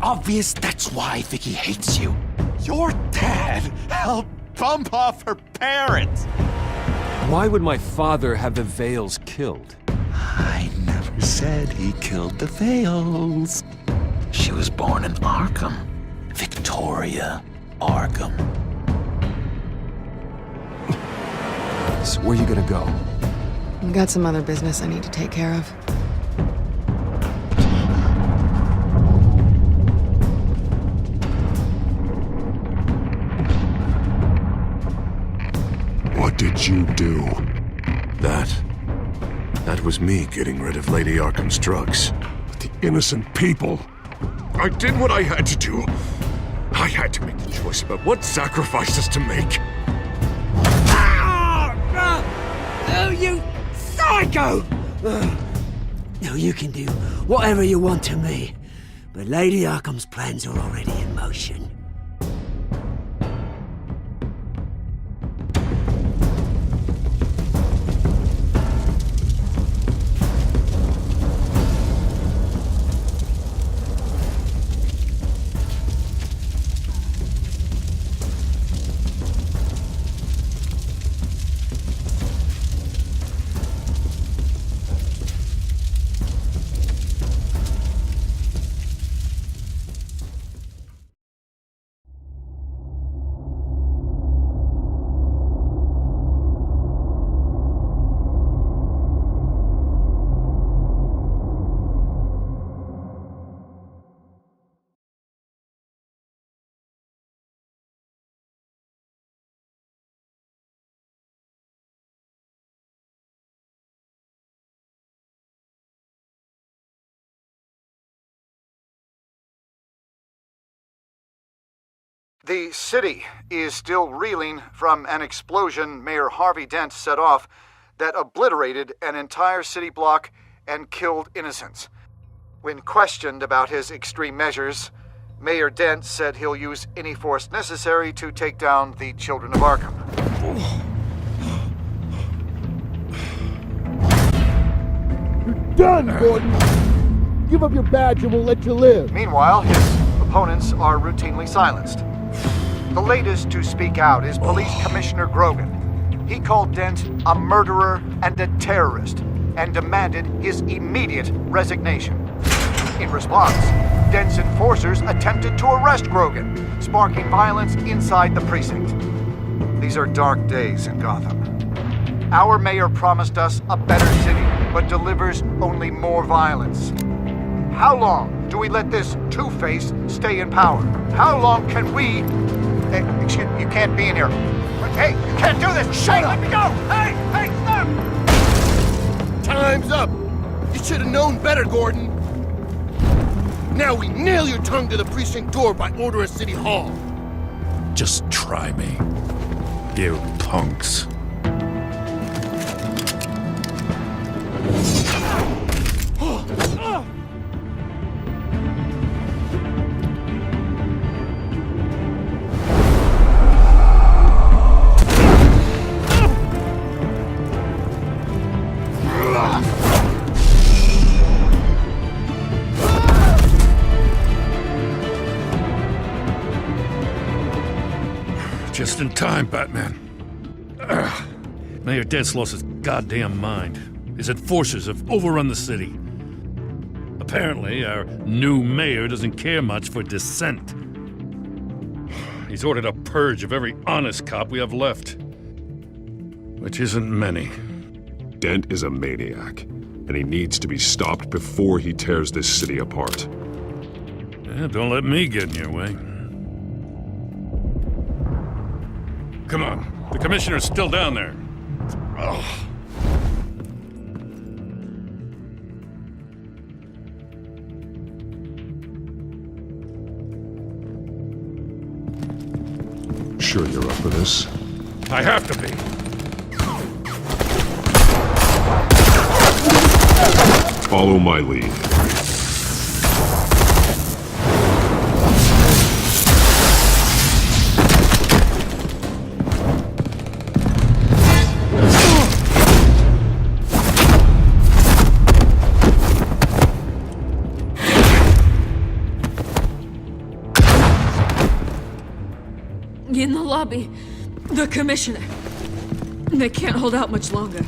obvious that's why Vicky hates you. Your dad helped bump off her parents. Why would my father have the Vales killed? I never said he killed the Vales. She was born in Arkham. Victoria Arkham. So where you gonna go? I've got some other business I need to take care of. What did you do? That was me getting rid of Lady Arkham's drugs. But the innocent people. I did what I had to do. I had to make the choice about what sacrifices to make. Oh, you psycho! No, you can do whatever you want to me, but Lady Arkham's plans are already in motion. The city is still reeling from an explosion Mayor Harvey Dent set off that obliterated an entire city block and killed innocents. When questioned about his extreme measures, Mayor Dent said he'll use any force necessary to take down the Children of Arkham. You're done, Gordon! Give up your badge and we'll let you live. Meanwhile, his opponents are routinely silenced. The latest to speak out is Police Commissioner Grogan. He called Dent a murderer and a terrorist and demanded his immediate resignation. In response, Dent's enforcers attempted to arrest Grogan, sparking violence inside the precinct. These are dark days in Gotham. Our mayor promised us a better city, but delivers only more violence. How long do we let this two-face stay in power? How long can we... Hey, excuse me, you can't be in here. Hey, you can't do this! Shut up! Let me go! Hey, stop! Time's up! You should have known better, Gordon! Now we nail your tongue to the precinct door by order of City Hall! Just try me. You punks. Just in time, Batman. Mayor Dent's lost his goddamn mind. His enforcers have overrun the city. Apparently, our new mayor doesn't care much for dissent. He's ordered a purge of every honest cop we have left. Which isn't many. Dent is a maniac, and he needs to be stopped before he tears this city apart. Yeah, don't let me get in your way. Come on, the commissioner's still down there. Oh. Sure you're up for this? I have to be. Follow my lead. In the lobby. The commissioner. They can't hold out much longer.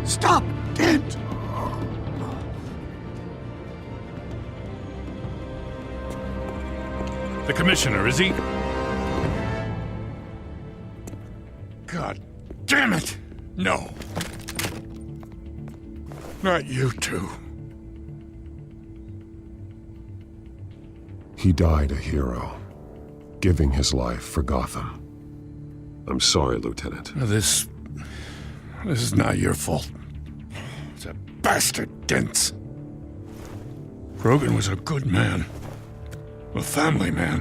Stop, Dent! The commissioner, is he? God damn it! No. Not you two. He died a hero, giving his life for Gotham. I'm sorry, Lieutenant. This is not your fault. It's a bastard Dent's. Grogan was a good man. A family man.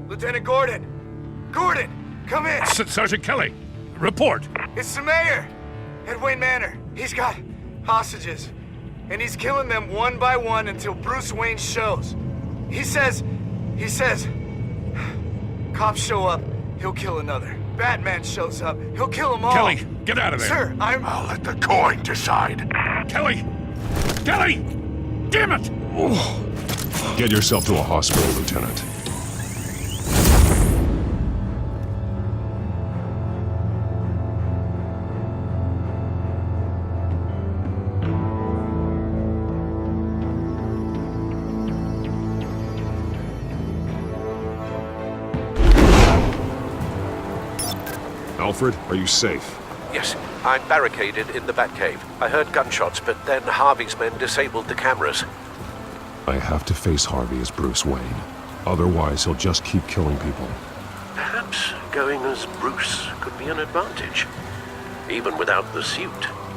Lieutenant Gordon! Gordon! Come in! Sergeant Kelly, report. It's the mayor! At Wayne Manor. He's got hostages. And he's killing them one by one until Bruce Wayne shows. He says... Cops show up, he'll kill another. Batman shows up, he'll kill them all. Kelly, get out of there. Sir, I'll let the coin decide. Kelly! Kelly! Damn it! Get yourself to a hospital, Lieutenant. Alfred, are you safe? Yes, I'm barricaded in the Batcave. I heard gunshots, but then Harvey's men disabled the cameras. I have to face Harvey as Bruce Wayne. Otherwise, he'll just keep killing people. Perhaps going as Bruce could be an advantage. Even without the suit,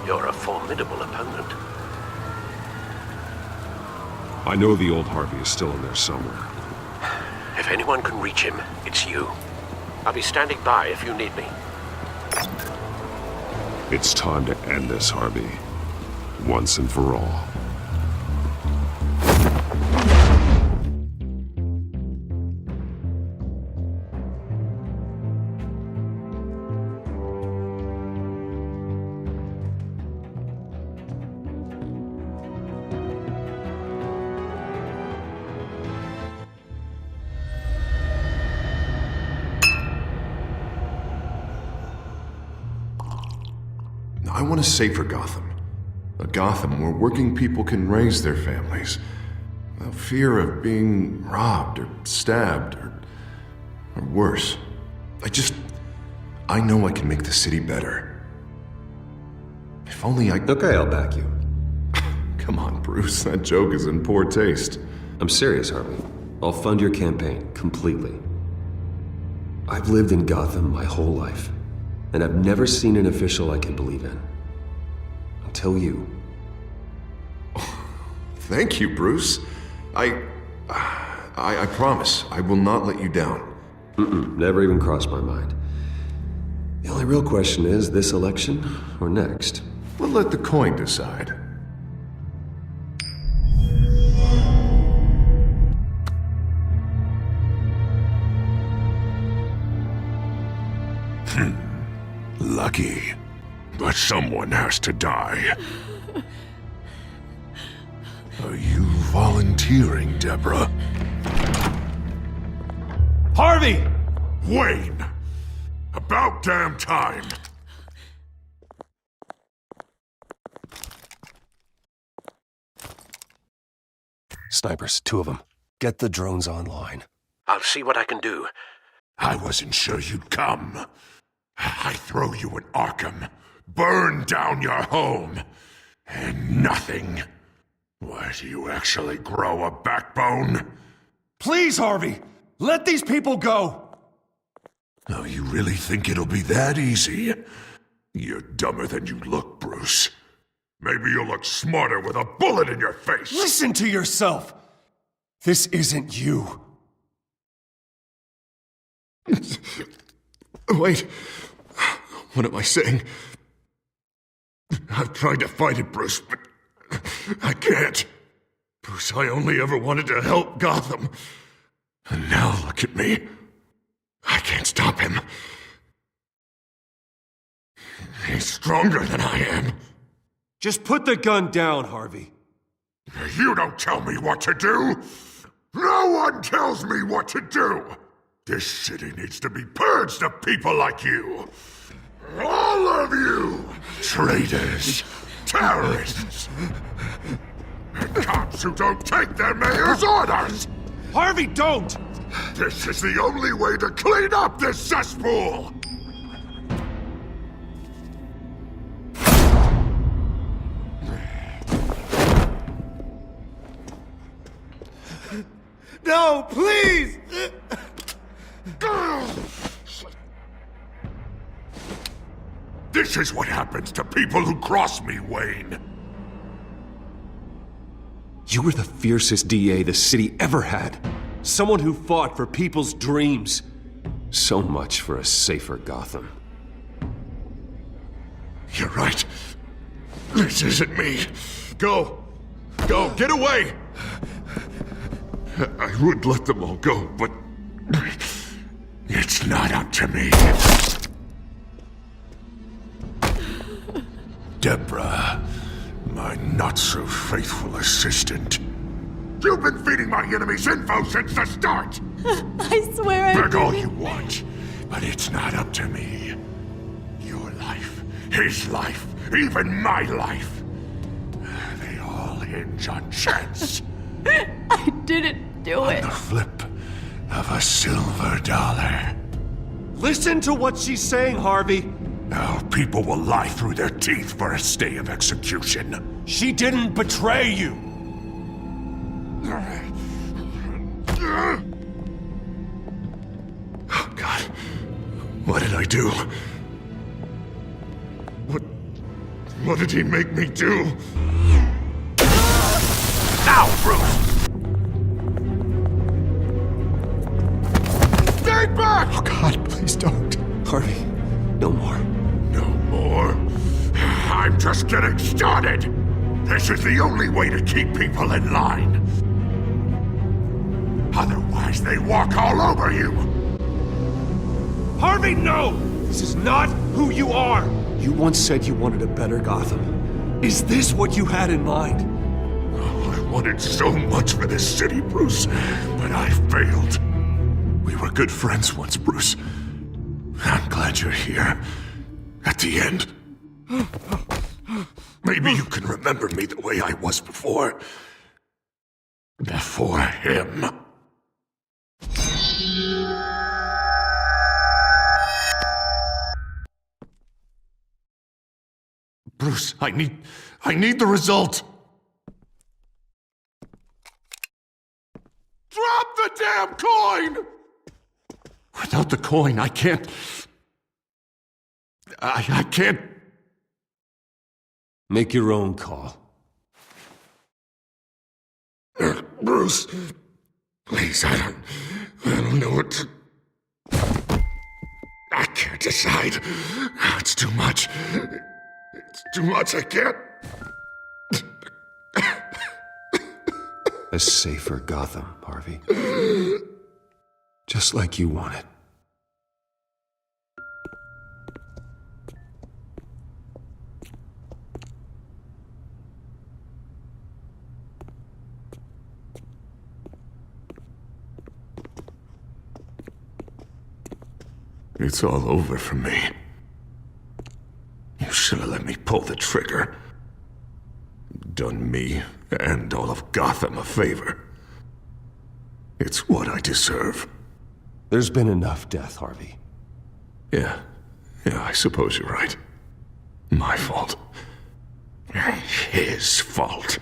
you're a formidable opponent. I know the old Harvey is still in there somewhere. If anyone can reach him, it's you. I'll be standing by if you need me. It's time to end this, Harvey. Once and for all. I want a safer Gotham. A Gotham where working people can raise their families without fear of being robbed or stabbed or worse. I know I can make the city better. If only I... Okay, I'll back you. Come on, Bruce. That joke is in poor taste. I'm serious, Harvey. I'll fund your campaign completely. I've lived in Gotham my whole life, and I've never seen an official I can believe in. Until you. Thank you, Bruce. I promise I will not let you down. Never even crossed my mind. The only real question is, this election or next? We'll let the coin decide. lucky. But someone has to die. Are you volunteering, Deborah? Harvey! Wayne! About damn time! Snipers, 2 of them. Get the drones online. I'll see what I can do. I wasn't sure you'd come. I throw you in Arkham, burn down your home, and nothing. Why, do you actually grow a backbone? Please, Harvey! Let these people go! Oh, you really think it'll be that easy? You're dumber than you look, Bruce. Maybe you'll look smarter with a bullet in your face! Listen to yourself! This isn't you. Wait. What am I saying? I've tried to fight it, Bruce, but I can't. Bruce, I only ever wanted to help Gotham. And now look at me. I can't stop him. He's stronger than I am. Just put the gun down, Harvey. You don't tell me what to do! No one tells me what to do! This city needs to be purged of people like you! All of you! Traitors! Terrorists! And cops who don't take their mayor's orders! Harvey, don't! This is the only way to clean up this cesspool! No, please! This is what happens to people who cross me, Wayne. You were the fiercest DA the city ever had. Someone who fought for people's dreams. So much for a safer Gotham. You're right. This isn't me. Go. Go. Get away. I would let them all go, but it's not up to me. Deborah, my not-so-faithful assistant. You've been feeding my enemies info since the start! I swear I Beg all didn't. you want, but it's not up to me. Your life, his life, even my life. They all hinge on chance. I didn't do it. The flip of a silver dollar. Listen to what she's saying, Harvey. Now people will lie through their teeth for a stay of execution. She didn't betray you. Oh, God. What did I do? What did he make me do? Now, Bruce! Stay back! Oh, God, please don't. Harvey, no more. No more? I'm just getting started! This is the only way to keep people in line. Otherwise, they walk all over you! Harvey, no! This is not who you are! You once said you wanted a better Gotham. Is this what you had in mind? Oh, I wanted so much for this city, Bruce, but I failed. We were good friends once, Bruce. I'm glad you're here. At the end. Maybe you can remember me the way I was before. Before him. Bruce, I need the result. Drop the damn coin! Without the coin, I can't... I can't... Make your own call. Bruce, please, I don't know what to... I can't decide. It's too much. It's too much, I can't... A safer Gotham, Harvey. Just like you wanted. It's all over for me. You should have let me pull the trigger. Done me and all of Gotham a favor. It's what I deserve. There's been enough death, Harvey. Yeah, I suppose you're right. My fault. His fault.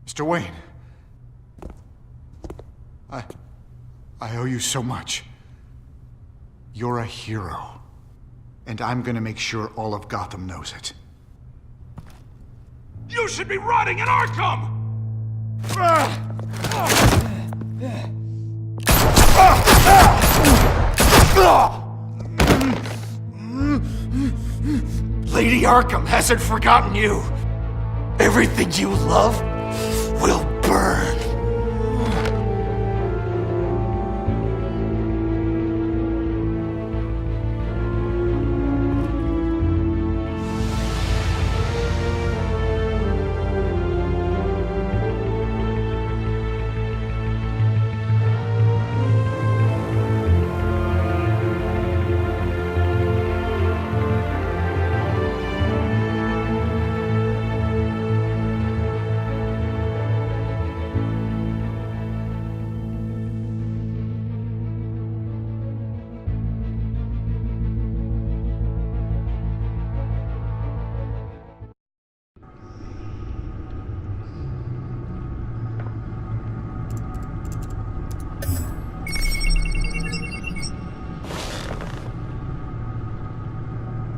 Mr. Wayne. I owe you so much. You're a hero. And I'm gonna make sure all of Gotham knows it. You should be rotting in Arkham! Lady Arkham hasn't forgotten you. Everything you love will burn.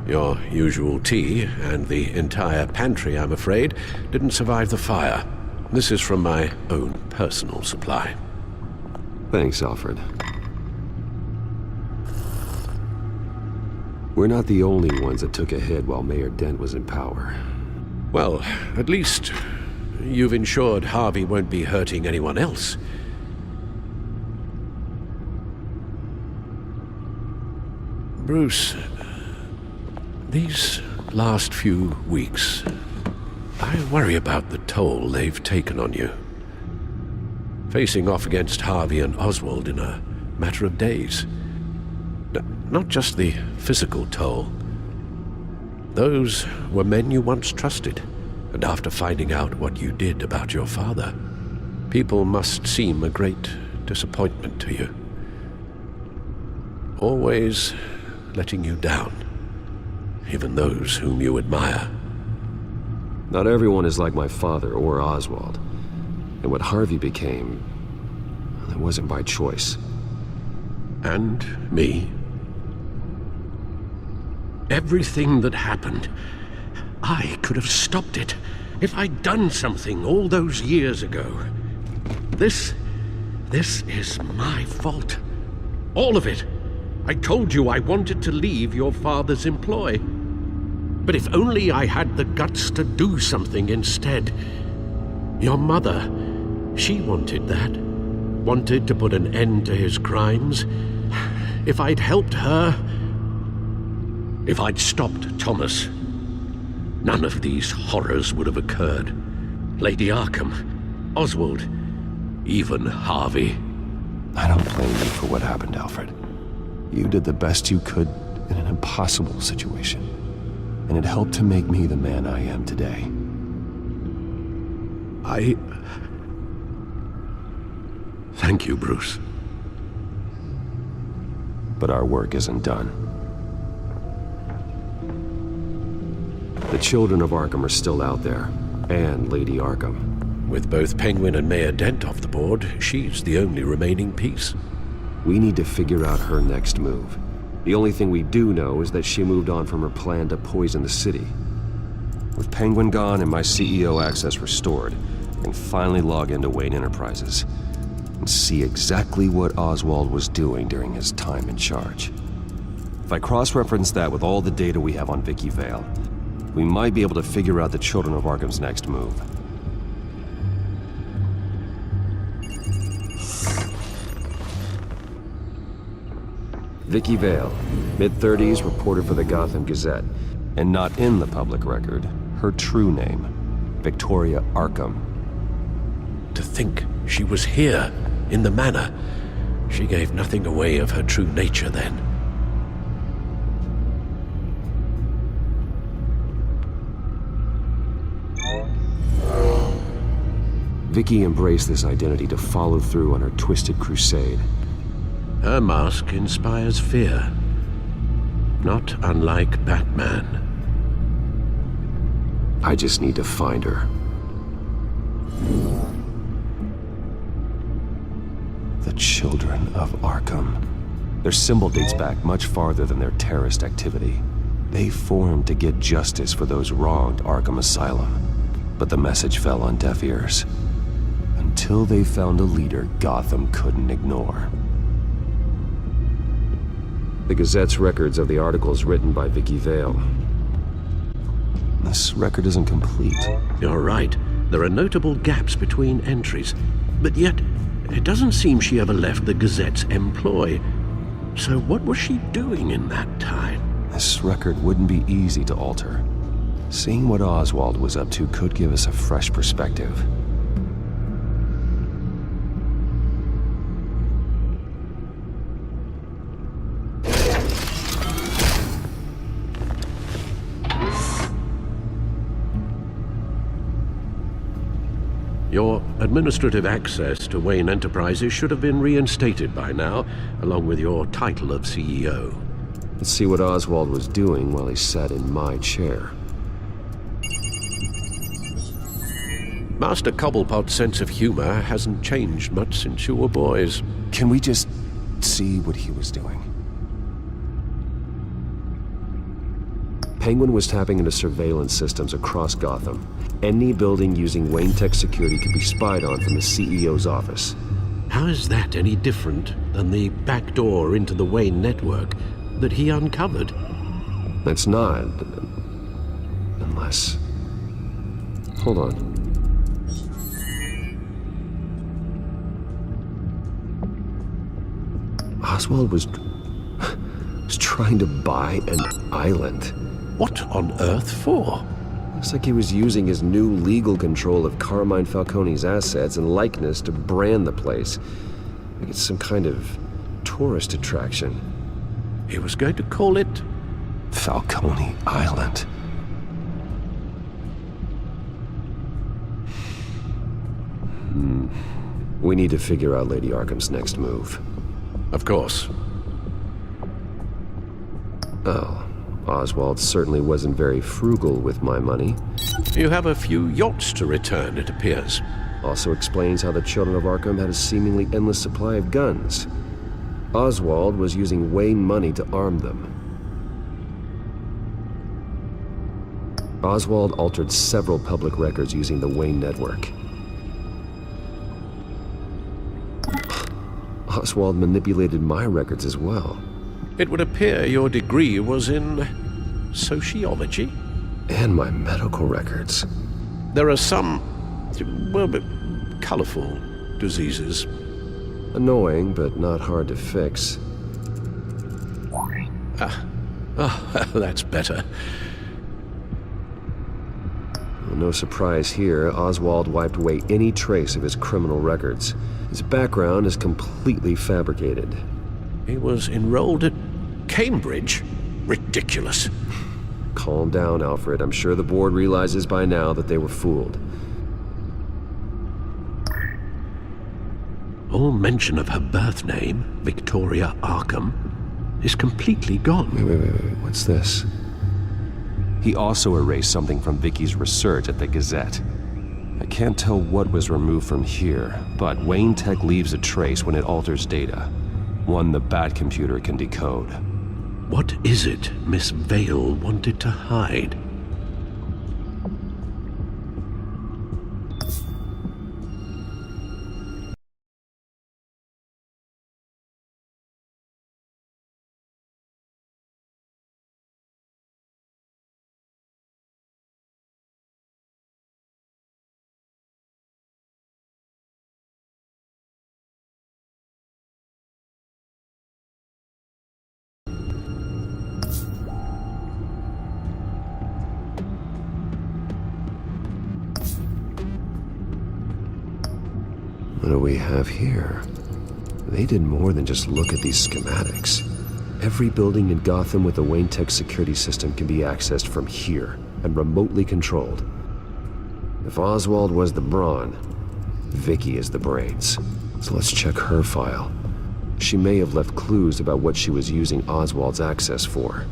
Your usual tea and the entire pantry, I'm afraid, didn't survive the fire. This is from my own personal supply. Thanks, Alfred. We're not the only ones that took a hit while Mayor Dent was in power. Well, at least you've ensured Harvey won't be hurting anyone else. Bruce, these last few weeks, I worry about the toll they've taken on you. Facing off against Harvey and Oswald in a matter of days. Not just the physical toll. Those were men you once trusted, and after finding out what you did about your father, people must seem a great disappointment to you. Always letting you down, even those whom you admire. Not everyone is like my father or Oswald. And what Harvey became, it wasn't by choice. And me. Everything that happened, I could have stopped it if I'd done something all those years ago. This is my fault. All of it. I told you I wanted to leave your father's employ. But if only I had the guts to do something instead. Your mother, she wanted that. Wanted to put an end to his crimes. If I'd helped her, if I'd stopped Thomas, none of these horrors would have occurred. Lady Arkham, Oswald, even Harvey. I don't blame you for what happened, Alfred. You did the best you could in an impossible situation. And it helped to make me the man I am today. Thank you, Bruce. But our work isn't done. The children of Arkham are still out there, and Lady Arkham. With both Penguin and Mayor Dent off the board, she's the only remaining piece. We need to figure out her next move. The only thing we do know is that she moved on from her plan to poison the city. With Penguin gone and my CEO access restored, I can finally log into Wayne Enterprises and see exactly what Oswald was doing during his time in charge. If I cross-reference that with all the data we have on Vicky Vale, we might be able to figure out the Children of Arkham's next move. Vicky Vale, mid-30s, reporter for the Gotham Gazette. And not in the public record, her true name, Victoria Arkham. To think she was here, in the manor. She gave nothing away of her true nature then. Vicky embraced this identity to follow through on her twisted crusade. Her mask inspires fear. Not unlike Batman. I just need to find her. The Children of Arkham. Their symbol dates back much farther than their terrorist activity. They formed to get justice for those wronged Arkham Asylum. But the message fell on deaf ears. Until they found a leader Gotham couldn't ignore. The Gazette's records of the articles written by Vicky Vale. This record isn't complete. You're right. There are notable gaps between entries. But yet, it doesn't seem she ever left the Gazette's employ. So what was she doing in that time? This record wouldn't be easy to alter. Seeing what Oswald was up to could give us a fresh perspective. Your administrative access to Wayne Enterprises should have been reinstated by now, along with your title of CEO. Let's see what Oswald was doing while he sat in my chair. Master Cobblepot's sense of humor hasn't changed much since you were boys. Can we just see what he was doing? Penguin was tapping into surveillance systems across Gotham. Any building using Wayne Tech security could be spied on from the CEO's office. How is that any different than the back door into the Wayne network that he uncovered? That's not. Unless. Hold on. Oswald was trying to buy an island. What on earth for? Looks like he was using his new legal control of Carmine Falcone's assets and likeness to brand the place. Like it's some kind of tourist attraction. He was going to call it Falcone Island. We need to figure out Lady Arkham's next move. Of course. Oh. Oswald certainly wasn't very frugal with my money. You have a few yachts to return, it appears. Also explains how the Children of Arkham had a seemingly endless supply of guns. Oswald was using Wayne money to arm them. Oswald altered several public records using the Wayne network. Oswald manipulated my records as well. It would appear your degree was in sociology? And my medical records. There are some, well, colorful diseases. Annoying, but not hard to fix. Oh, that's better. No surprise here, Oswald wiped away any trace of his criminal records. His background is completely fabricated. He was enrolled at Cambridge? Ridiculous. Calm down, Alfred. I'm sure the board realizes by now that they were fooled. All mention of her birth name, Victoria Arkham, is completely gone. Wait. What's this? He also erased something from Vicky's research at the Gazette. I can't tell what was removed from here, but Wayne Tech leaves a trace when it alters data. One the Bat computer can decode. What is it Miss Vale wanted to hide? What do we have here? They did more than just look at these schematics. Every building in Gotham with a Wayne Tech security system can be accessed from here and remotely controlled. If Oswald was the brawn, Vicky is the brains. So let's check her file. She may have left clues about what she was using Oswald's access for.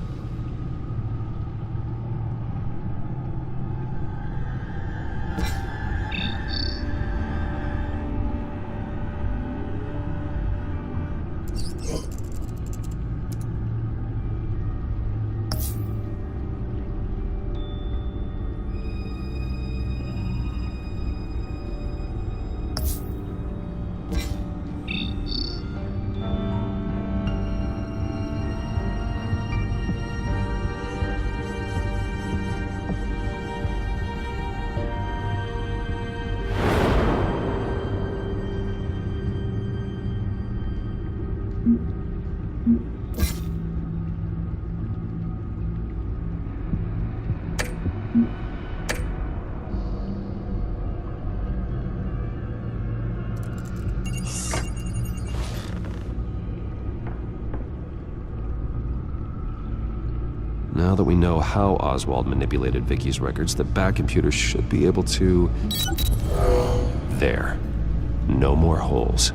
Now that we know how Oswald manipulated Vicky's records, the back computer should be able to... There. No more holes.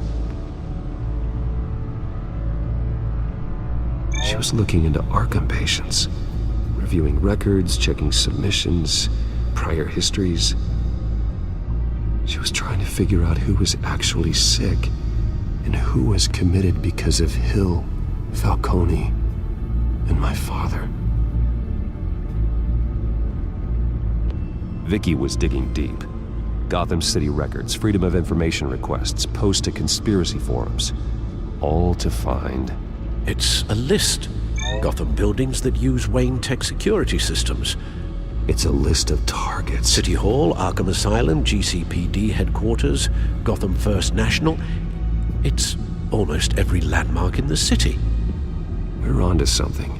She was looking into Arkham patients, reviewing records, checking submissions, prior histories. She was trying to figure out who was actually sick and who was committed because of Hill, Falcone, and my father. Vicky was digging deep. Gotham City records, Freedom of Information requests, posts to conspiracy forums. All to find... It's a list. Gotham buildings that use Wayne Tech security systems. It's a list of targets. City Hall, Arkham Asylum, GCPD headquarters, Gotham First National. It's almost every landmark in the city. We're onto something.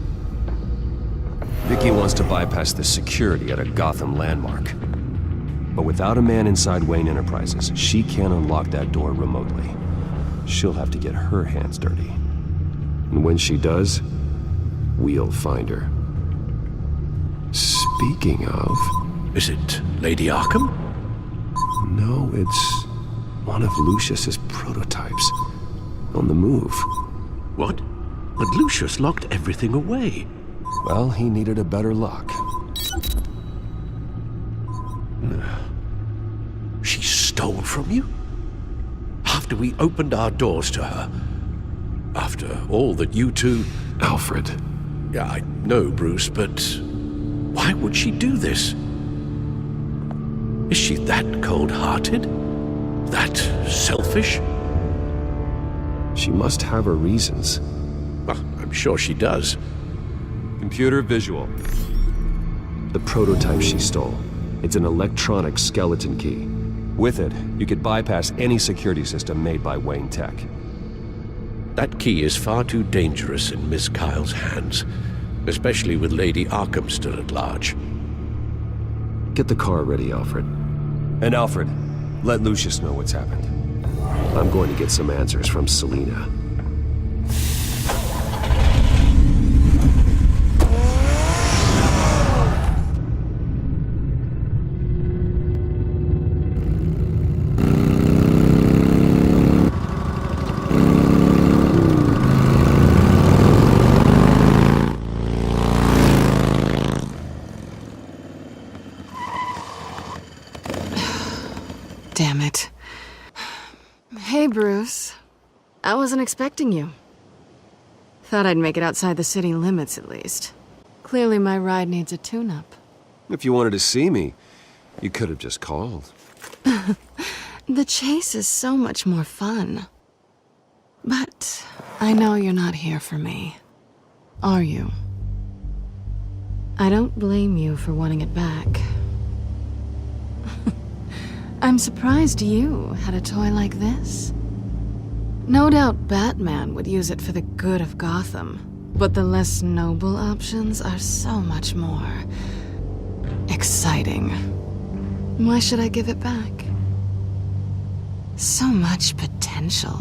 Vicky wants to bypass the security at a Gotham landmark. But without a man inside Wayne Enterprises, she can't unlock that door remotely. She'll have to get her hands dirty. And when she does, we'll find her. Speaking of... Is it Lady Arkham? No, it's one of Lucius's prototypes. On the move. What? But Lucius locked everything away. Well, he needed a better lock. She stole from you? After we opened our doors to her? After all that you two... Alfred. Yeah, I know, Bruce, but why would she do this? Is she that cold-hearted? That selfish? She must have her reasons. Well, I'm sure she does. Computer visual. The prototype she stole. It's an electronic skeleton key. With it, you could bypass any security system made by Wayne Tech. That key is far too dangerous in Miss Kyle's hands, especially with Lady Arkham still at large. Get the car ready, Alfred. And Alfred, let Lucius know what's happened. I'm going to get some answers from Selina. Damn it. Hey, Bruce. I wasn't expecting you. Thought I'd make it outside the city limits, at least. Clearly my ride needs a tune-up. If you wanted to see me, you could have just called. The chase is so much more fun. But I know you're not here for me. Are you? I don't blame you for wanting it back. I'm surprised you had a toy like this. No doubt Batman would use it for the good of Gotham, but the less noble options are so much more exciting. Why should I give it back? So much potential.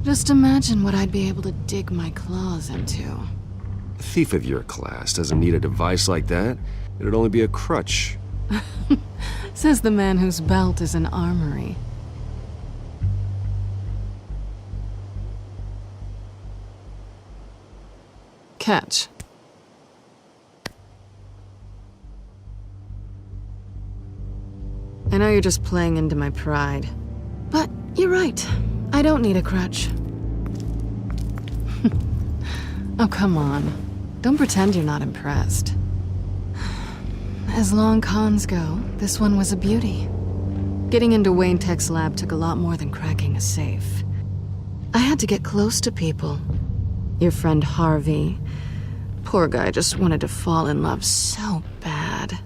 Just imagine what I'd be able to dig my claws into. A thief of your class doesn't need a device like that. It'd only be a crutch. Says the man whose belt is an armory. Catch. I know you're just playing into my pride. But you're right. I don't need a crutch. Oh, come on. Don't pretend you're not impressed. As long cons go, this one was a beauty. Getting into Wayne Tech's lab took a lot more than cracking a safe. I had to get close to people. Your friend Harvey. Poor guy just wanted to fall in love so bad.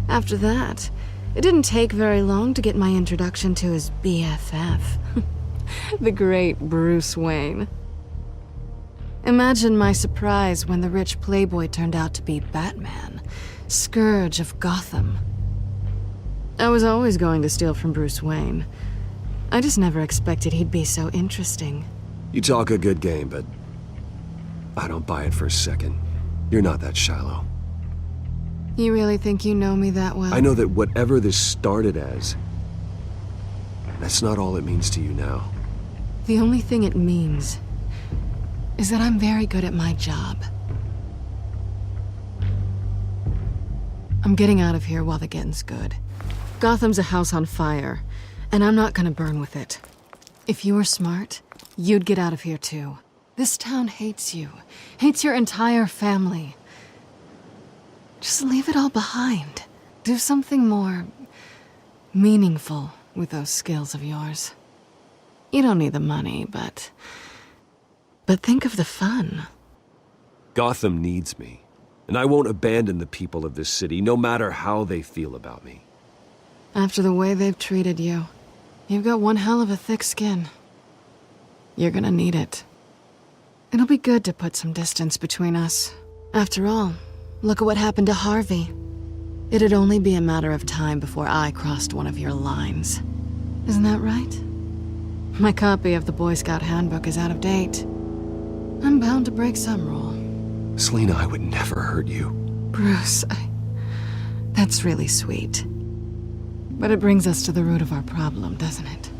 After that, it didn't take very long to get my introduction to his BFF. The great Bruce Wayne. Imagine my surprise when the rich playboy turned out to be Batman, Scourge of Gotham. I was always going to steal from Bruce Wayne. I just never expected he'd be so interesting. You talk a good game, but I don't buy it for a second. You're not that shallow. You really think you know me that well? I know that whatever this started as, that's not all it means to you now. The only thing it means is that I'm very good at my job. I'm getting out of here while the getting's good. Gotham's a house on fire, and I'm not gonna burn with it. If you were smart, you'd get out of here too. This town hates you, hates your entire family. Just leave it all behind. Do something more meaningful with those skills of yours. You don't need the money, but think of the fun. Gotham needs me, and I won't abandon the people of this city, no matter how they feel about me. After the way they've treated you, you've got one hell of a thick skin. You're gonna need it. It'll be good to put some distance between us. After all, look at what happened to Harvey. It'd only be a matter of time before I crossed one of your lines. Isn't that right? My copy of the Boy Scout Handbook is out of date. I'm bound to break some rule. Selina, I would never hurt you. Bruce, that's really sweet. But it brings us to the root of our problem, doesn't it?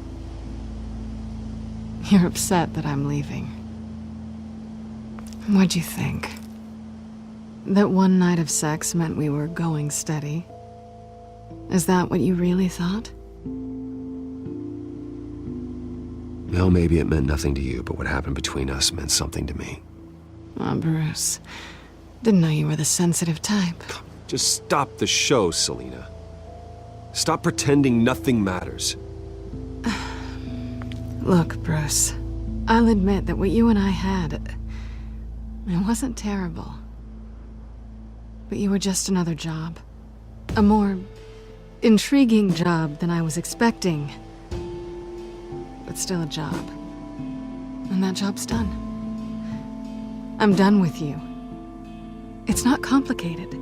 You're upset that I'm leaving. What'd you think? That one night of sex meant we were going steady? Is that what you really thought? Well, maybe it meant nothing to you, but what happened between us meant something to me. Oh, Bruce. Didn't know you were the sensitive type. Just stop the show, Selina. Stop pretending nothing matters. Look, Bruce. I'll admit that what you and I had, it wasn't terrible. But you were just another job. A more intriguing job than I was expecting. But still a job. And that job's done. I'm done with you. It's not complicated.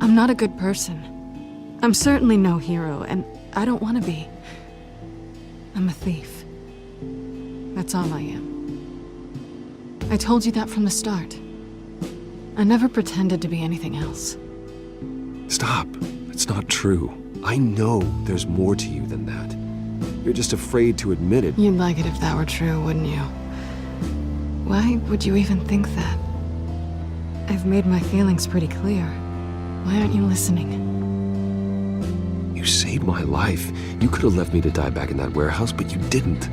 I'm not a good person. I'm certainly no hero, and I don't want to be. I'm a thief. That's all I am. I told you that from the start. I never pretended to be anything else. Stop. It's not true. I know there's more to you than that. You're just afraid to admit it. You'd like it if that were true, wouldn't you? Why would you even think that? I've made my feelings pretty clear. Why aren't you listening? You saved my life. You could have left me to die back in that warehouse, but you didn't.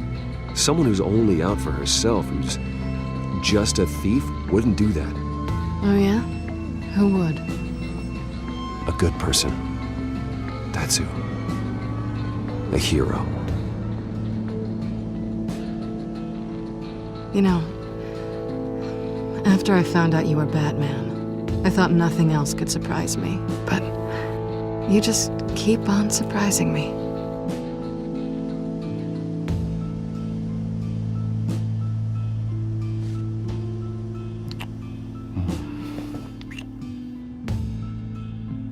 Someone who's only out for herself, who's just a thief, wouldn't do that. Oh yeah? Who would? A good person. That's who. A hero. You know, after I found out you were Batman, I thought nothing else could surprise me. But you just keep on surprising me.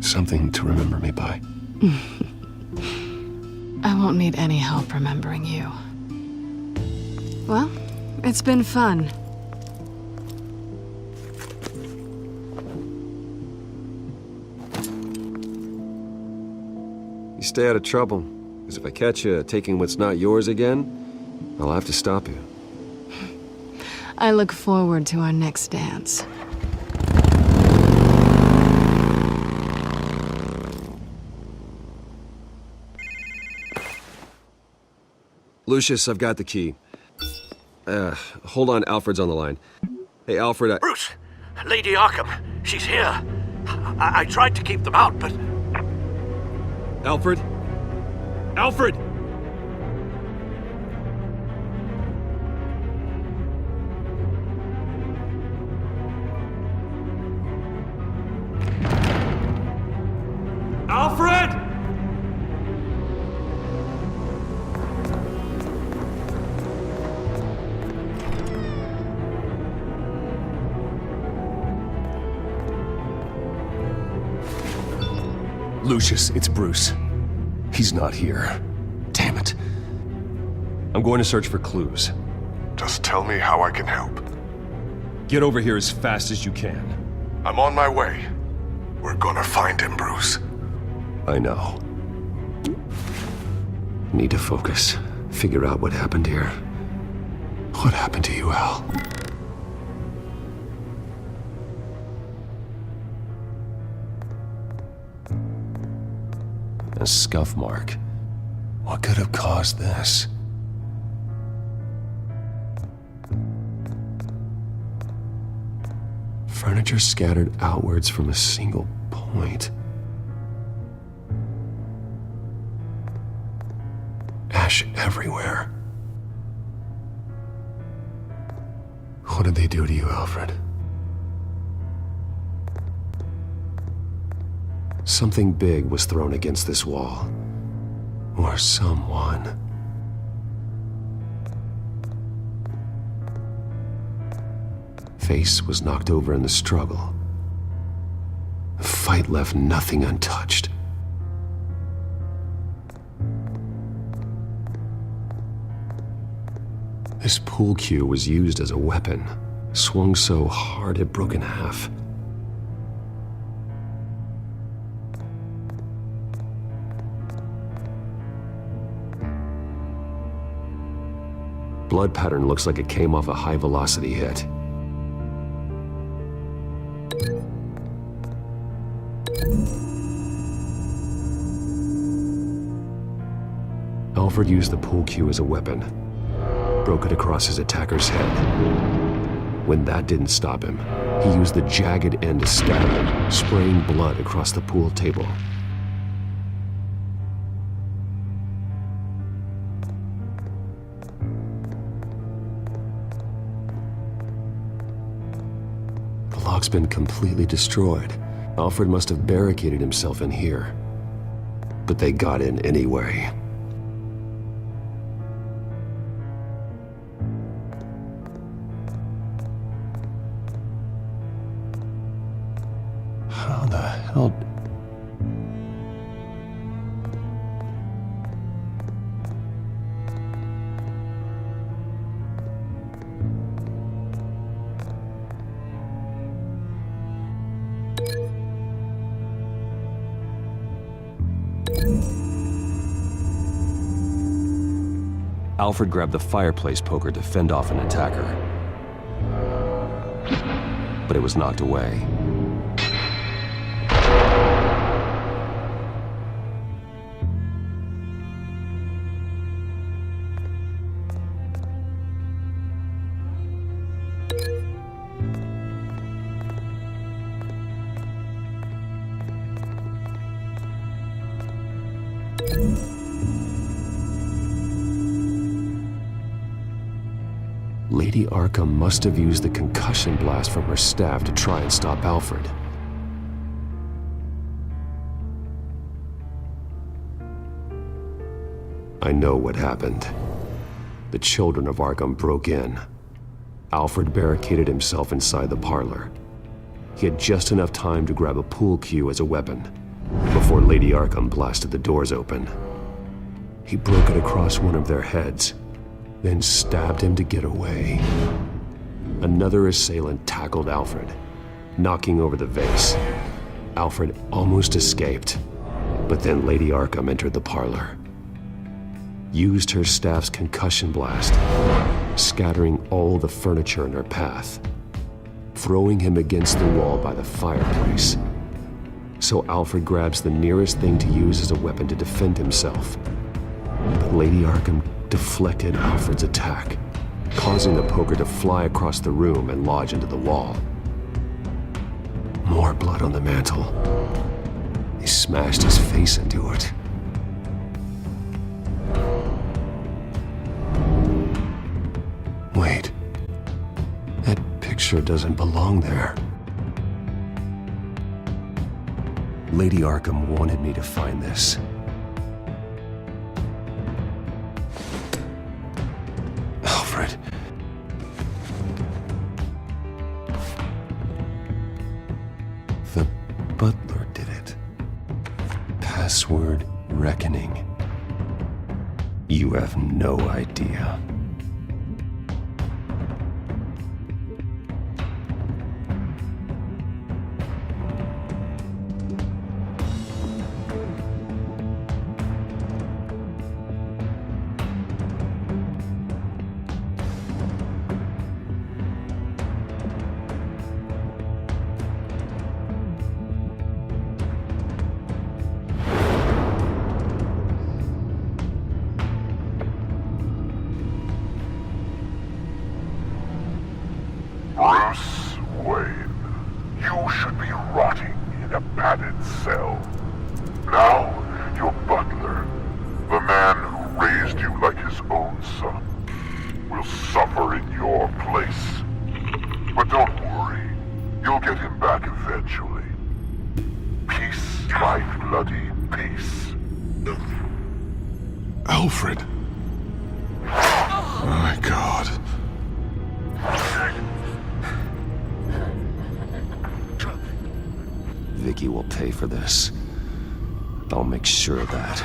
Something to remember me by. I won't need any help remembering you. Well, it's been fun. You stay out of trouble, because if I catch you taking what's not yours again, I'll have to stop you. I look forward to our next dance. Lucius, I've got the key. Hold on, Alfred's on the line. Hey, Alfred, Bruce! Lady Arkham, she's here. I tried to keep them out, but... Alfred? Alfred! Alfred! Lucius, it's Bruce. He's not here. Damn it. I'm going to search for clues. Just tell me how I can help. Get over here as fast as you can. I'm on my way. We're gonna find him, Bruce. I know. Need to focus. Figure out what happened here. What happened to you, Al? A scuff mark. What could have caused this? Furniture scattered outwards from a single point. Ash everywhere. What did they do to you, Alfred? Something big was thrown against this wall. Or someone. Face was knocked over in the struggle. The fight left nothing untouched. This pool cue was used as a weapon, swung so hard it broke in half. Blood pattern looks like it came off a high-velocity hit. Alfred used the pool cue as a weapon. Broke it across his attacker's head. When that didn't stop him, he used the jagged end to stab him, spraying blood across the pool table. The lock's been completely destroyed. Alfred must have barricaded himself in here. But they got in anyway. How the hell... Alfred grabbed the fireplace poker to fend off an attacker. But it was knocked away. Lady Arkham must have used the concussion blast from her staff to try and stop Alfred. I know what happened. The children of Arkham broke in. Alfred barricaded himself inside the parlor. He had just enough time to grab a pool cue as a weapon before Lady Arkham blasted the doors open. He broke it across one of their heads, then stabbed him to get away. Another assailant tackled Alfred, knocking over the vase. Alfred almost escaped, but then Lady Arkham entered the parlor. Used her staff's concussion blast, scattering all the furniture in her path, throwing him against the wall by the fireplace. So Alfred grabs the nearest thing to use as a weapon to defend himself. But Lady Arkham deflected Alfred's attack, causing the poker to fly across the room and lodge into the wall. More blood on the mantle. He smashed his face into it. Wait. That picture doesn't belong there. Lady Arkham wanted me to find this. Alfred. The butler did it. Password reckoning. You have no idea. Bruce Wayne, you should be rotting in a padded cell. Now, your butler, the man who raised you like his own son, will suffer in your place. But don't worry, you'll get him back eventually. Peace, my bloody peace. Alfred. My God. Vicky will pay for this. I'll make sure of that.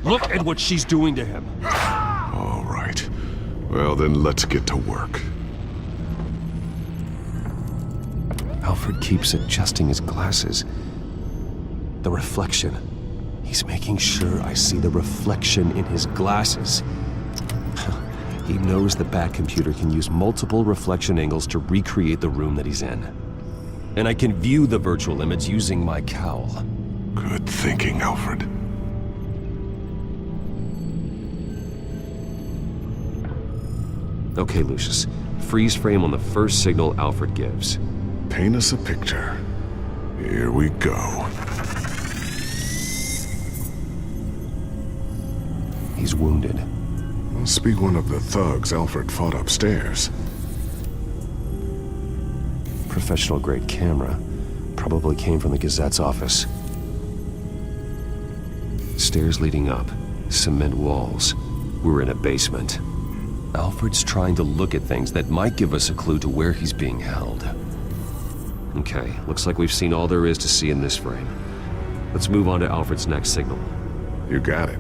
Look at what she's doing to him. All right. Well, then let's get to work. Alfred keeps adjusting his glasses. The reflection. He's making sure I see the reflection in his glasses. He knows the Batcomputer can use multiple reflection angles to recreate the room that he's in. And I can view the virtual image using my cowl. Good thinking, Alfred. Okay, Lucius. Freeze frame on the first signal Alfred gives. Paint us a picture. Here we go. He's wounded. Must be one of the thugs Alfred fought upstairs. Professional-grade camera. Probably came from the Gazette's office. Stairs leading up. Cement walls. We're in a basement. Alfred's trying to look at things that might give us a clue to where he's being held. Okay, looks like we've seen all there is to see in this frame. Let's move on to Alfred's next signal. You got it.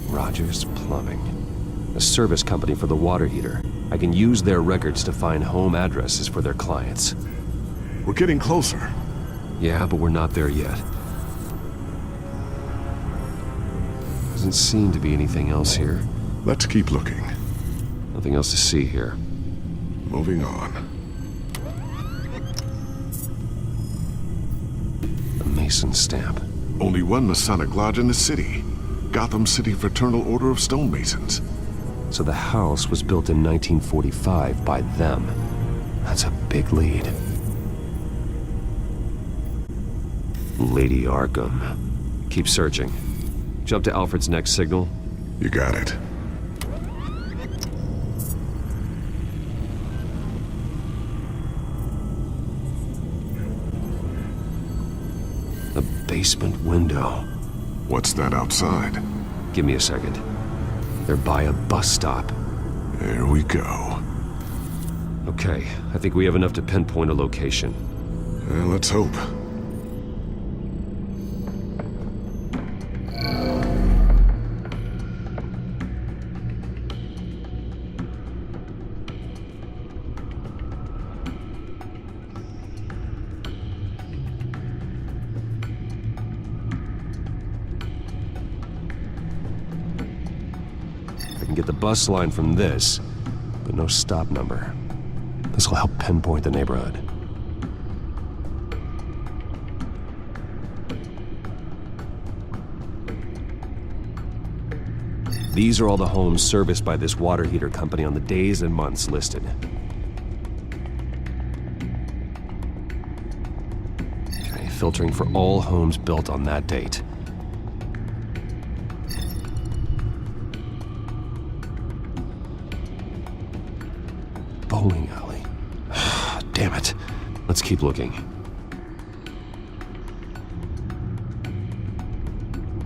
Rogers Plumbing. A service company for the water heater. I can use their records to find home addresses for their clients. We're getting closer. Yeah, but we're not there yet. Doesn't seem to be anything else here. Let's keep looking. Nothing else to see here. Moving on. A Mason stamp. Only one Masonic lodge in the city. Gotham City Fraternal Order of Stonemasons. So the house was built in 1945 by them. That's a big lead. Lady Arkham. Keep searching. Jump to Alfred's next signal. You got it. The basement window. What's that outside? Give me a second. They're by a bus stop. There we go. Okay, I think we have enough to pinpoint a location. Well, let's hope. I can get the bus line from this, but no stop number. This will help pinpoint the neighborhood. These are all the homes serviced by this water heater company on the days and months listed. Okay, filtering for all homes built on that date. Bowling alley. Damn it. Let's keep looking.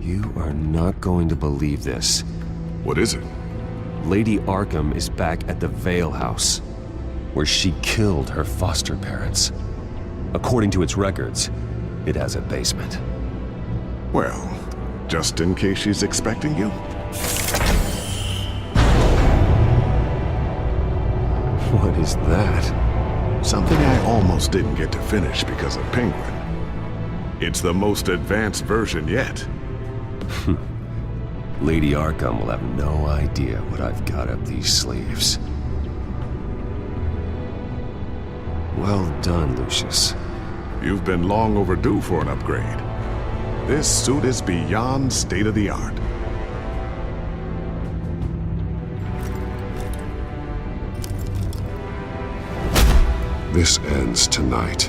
You are not going to believe this. What is it? Lady Arkham is back at the Vale House, where she killed her foster parents. According to its records, it has a basement. Well, just in case she's expecting you? What is that? Something I almost didn't get to finish because of Penguin. It's the most advanced version yet. Lady Arkham will have no idea what I've got up these sleeves. Well done, Lucius. You've been long overdue for an upgrade. This suit is beyond state-of-the-art. This ends tonight.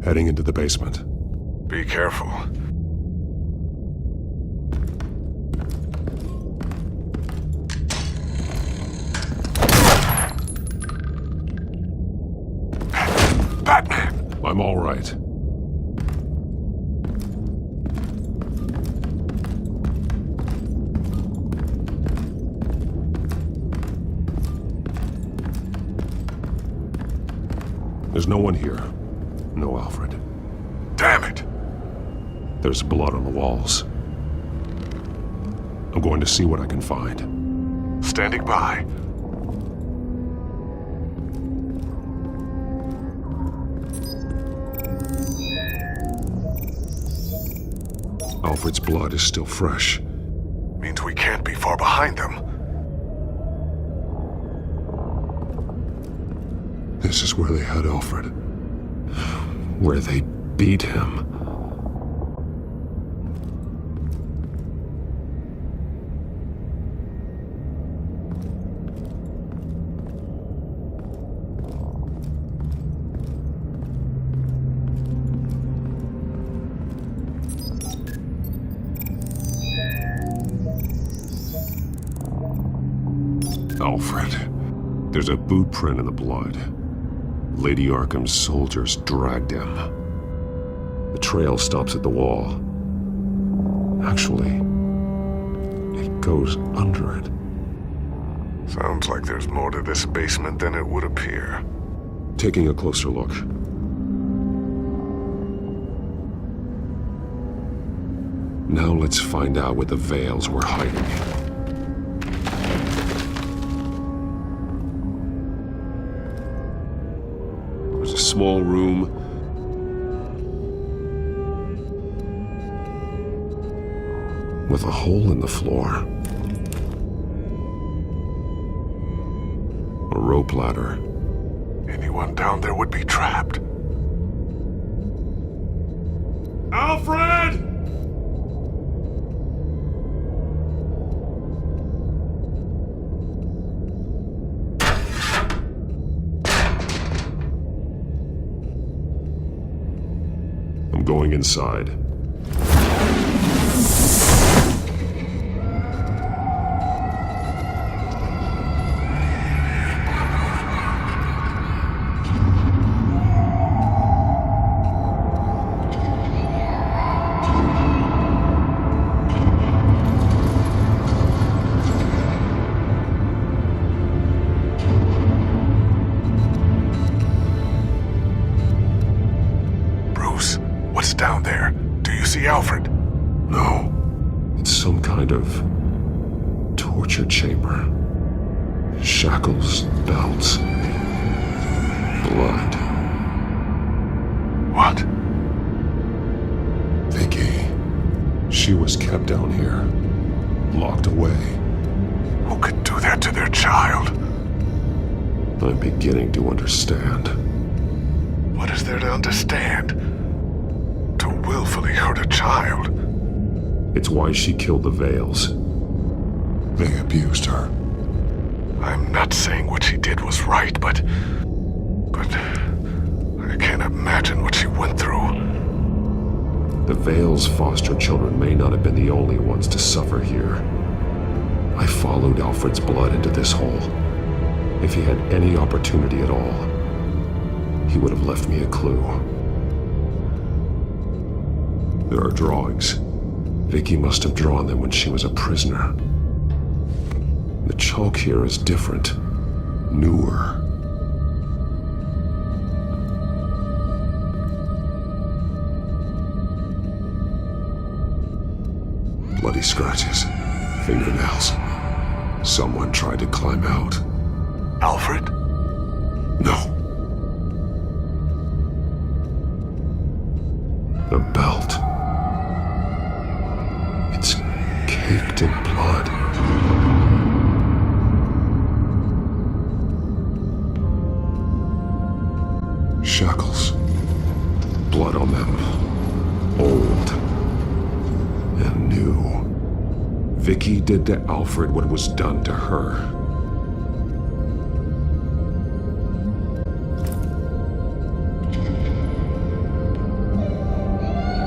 Heading into the basement. Be careful. Batman! I'm all right. There's no one here. No Alfred. Damn it! There's blood on the walls. I'm going to see what I can find. Standing by. Alfred's blood is still fresh. Means we can't be far behind them. This is where they had Alfred. Where they beat him. Alfred. There's a boot print in the blood. Lady Arkham's soldiers dragged him. The trail stops at the wall. Actually, it goes under it. Sounds like there's more to this basement than it would appear. Taking a closer look. Now let's find out what the Veils were hiding. There's a small room. With a hole in the floor. A rope ladder. Anyone down there would be trapped. Alfred! I'm going inside. What's down there? Do you see Alfred? No. It's some kind of torture chamber. Shackles, belts, blood. What? Vicky. She was kept down here, locked away. Who could do that to their child? I'm beginning to understand. What is there to understand? To willfully hurt a child? It's why she killed the Vales. They abused her. I'm not saying what she did was right, but I can't imagine what she went through. The Vales' foster children may not have been the only ones to suffer here. I followed Alfred's blood into this hole. If he had any opportunity at all, he would have left me a clue. There are drawings. Vicky must have drawn them when she was a prisoner. The chalk here is different, newer. Bloody scratches, fingernails. Someone tried to climb out. Alfred? No. The belt. It's caked in blood. Shackles. Blood on them. Old. And new. Vicky did to Alfred what was done to her.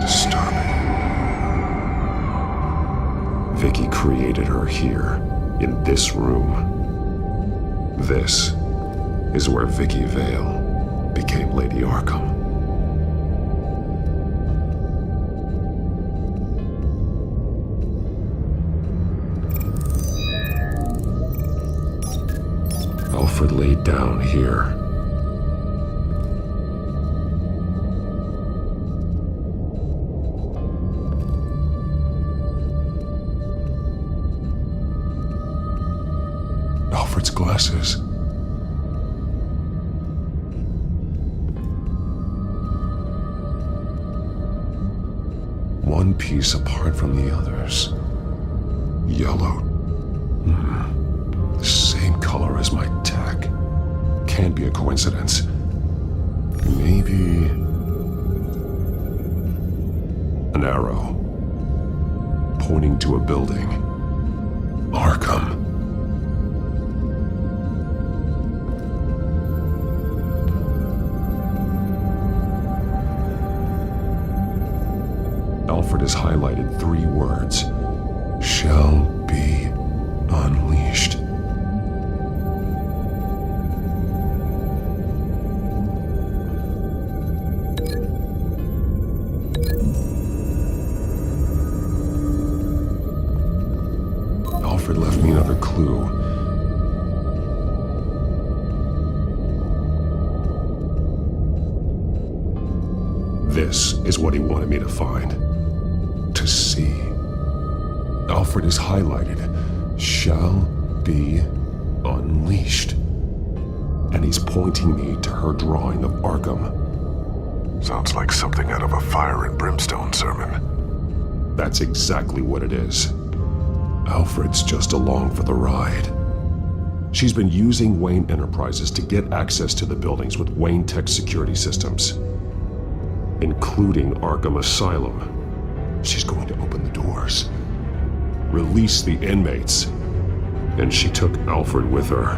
Disturbing. Vicky created her here, in this room. This is where Vicky Vale became Lady Arkham. Alfred laid down here. Alfred's glasses. One piece apart from the others. Yellow. The same color as my tech. Can't be a coincidence. Maybe... an arrow. Pointing to a building. Arkham. Alfred has highlighted 3 words. Shall be unleashed. Alfred left me another clue. This is what he wanted me to find. To see. Alfred is highlighted. Shall be unleashed. And he's pointing me to her drawing of Arkham. Sounds like something out of a fire and brimstone sermon. That's exactly what it is. Alfred's just along for the ride. She's been using Wayne Enterprises to get access to the buildings with Wayne Tech security systems, including Arkham Asylum. She's going to open the doors, release the inmates, and she took Alfred with her.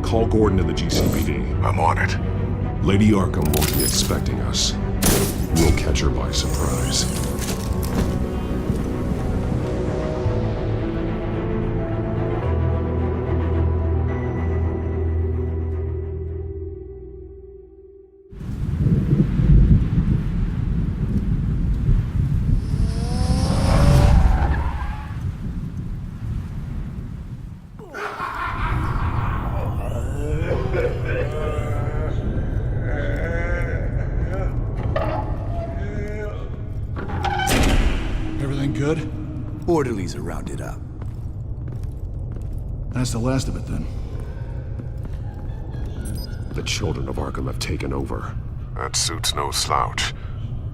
Call Gordon in the GCPD. I'm on it. Lady Arkham won't be expecting us. We'll catch her by surprise. good? Orderlies are rounded up. That's the last of it, then. The children of Arkham have taken over. That suit's no slouch.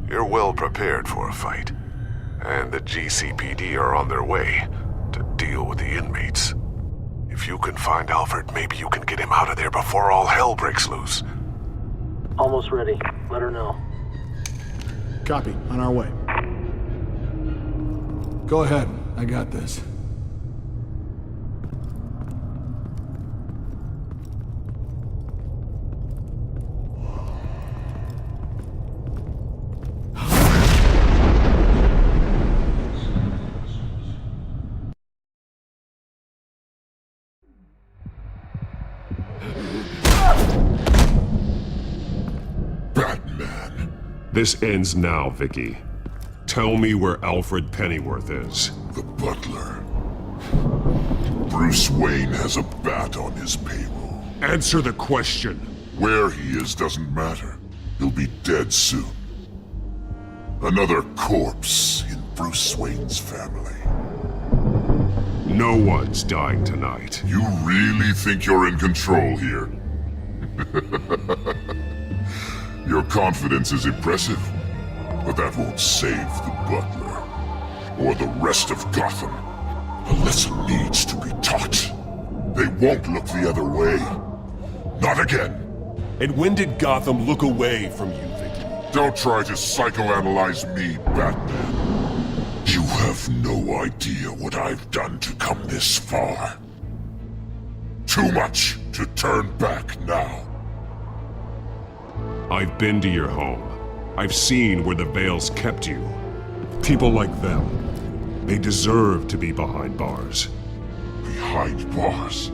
You're well prepared for a fight. And the GCPD are on their way to deal with the inmates. If you can find Alfred, maybe you can get him out of there before all hell breaks loose. Almost ready. Let her know. Copy. On our way. Go ahead. I got this. This ends now, Vicky. Tell me where Alfred Pennyworth is. The butler. Bruce Wayne has a bat on his payroll. Answer the question. Where he is doesn't matter. He'll be dead soon. Another corpse in Bruce Wayne's family. No one's dying tonight. You really think you're in control here? Your confidence is impressive, but that won't save the butler, or the rest of Gotham. A lesson needs to be taught. They won't look the other way. Not again. And when did Gotham look away from you, Vicky? Don't try to psychoanalyze me, Batman. You have no idea what I've done to come this far. Too much to turn back now. I've been to your home. I've seen where the Veils kept you. People like them, they deserve to be behind bars. Behind bars?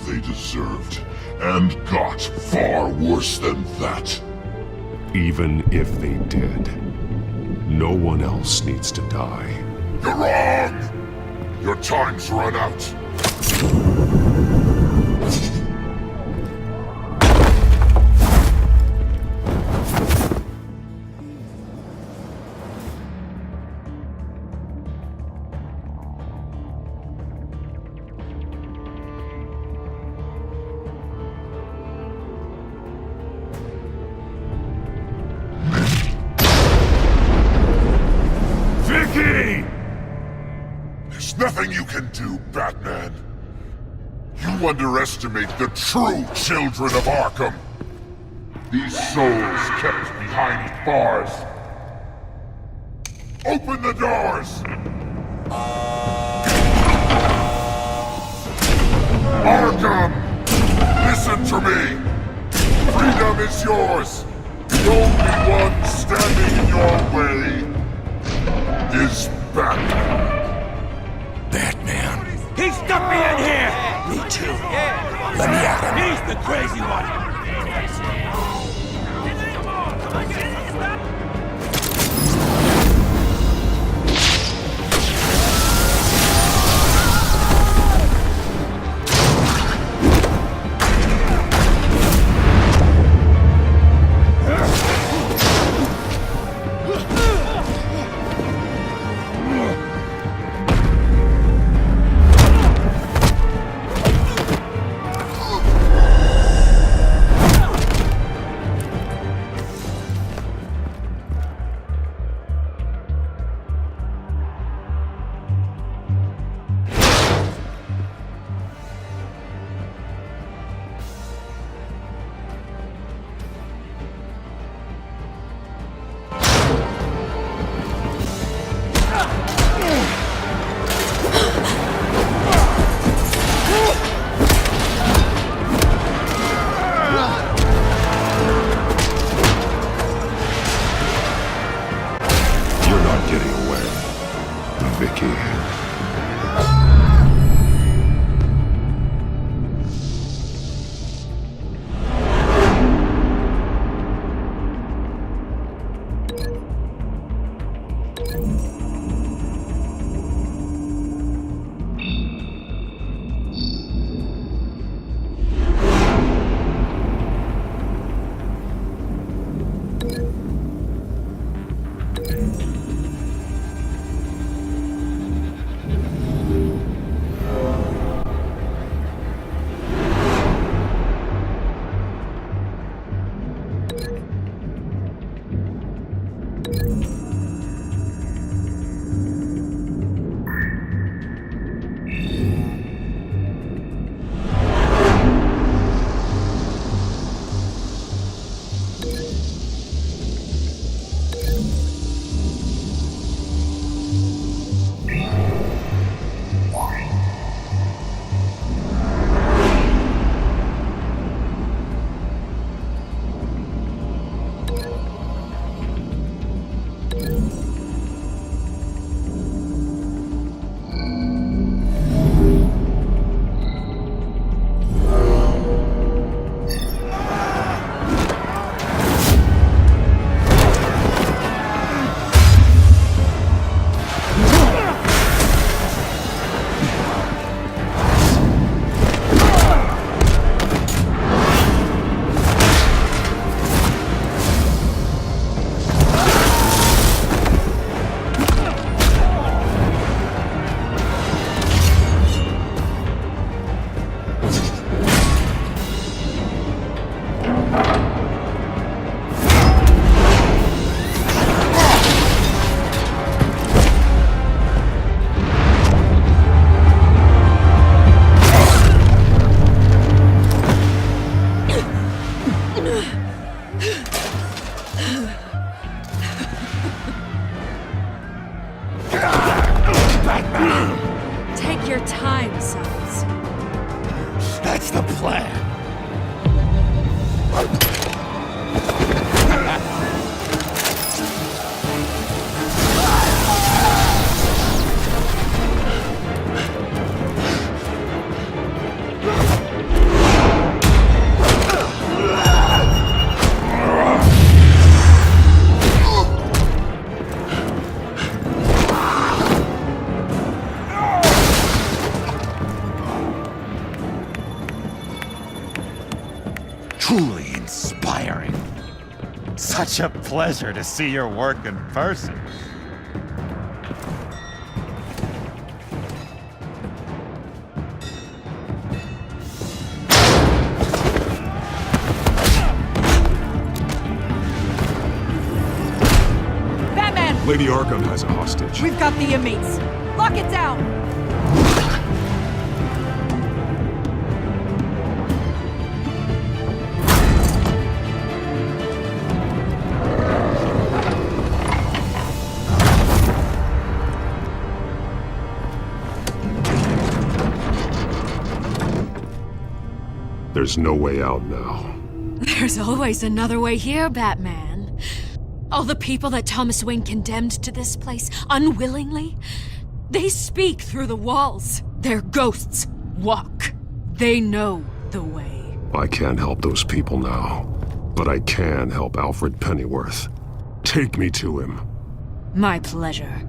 They deserved and got far worse than that. Even if they did, no one else needs to die. You're wrong! Your time's run out. There's nothing you can do, Batman. You underestimate the true children of Arkham. These souls kept behind bars. Open the doors! Arkham! Listen to me! Freedom is yours! The only one standing in your way is Batman. Batman. He stuck me in here! Me too. Let me at him. He's the crazy one. Truly inspiring. Such a pleasure to see your work in person. Batman! Lady Arkham has a hostage. We've got the inmates. Lock it down! There's no way out now. There's always another way here, Batman. All the people that Thomas Wayne condemned to this place unwillingly, they speak through the walls. Their ghosts walk. They know the way. I can't help those people now, but I can help Alfred Pennyworth. Take me to him. My pleasure.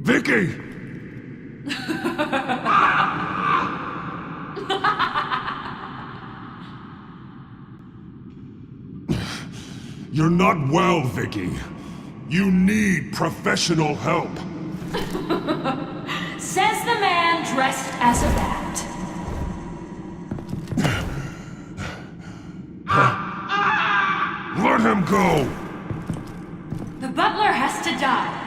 Vicky! You're not well, Vicky. You need professional help. Says the man dressed as a bat. Let him go! The butler has to die.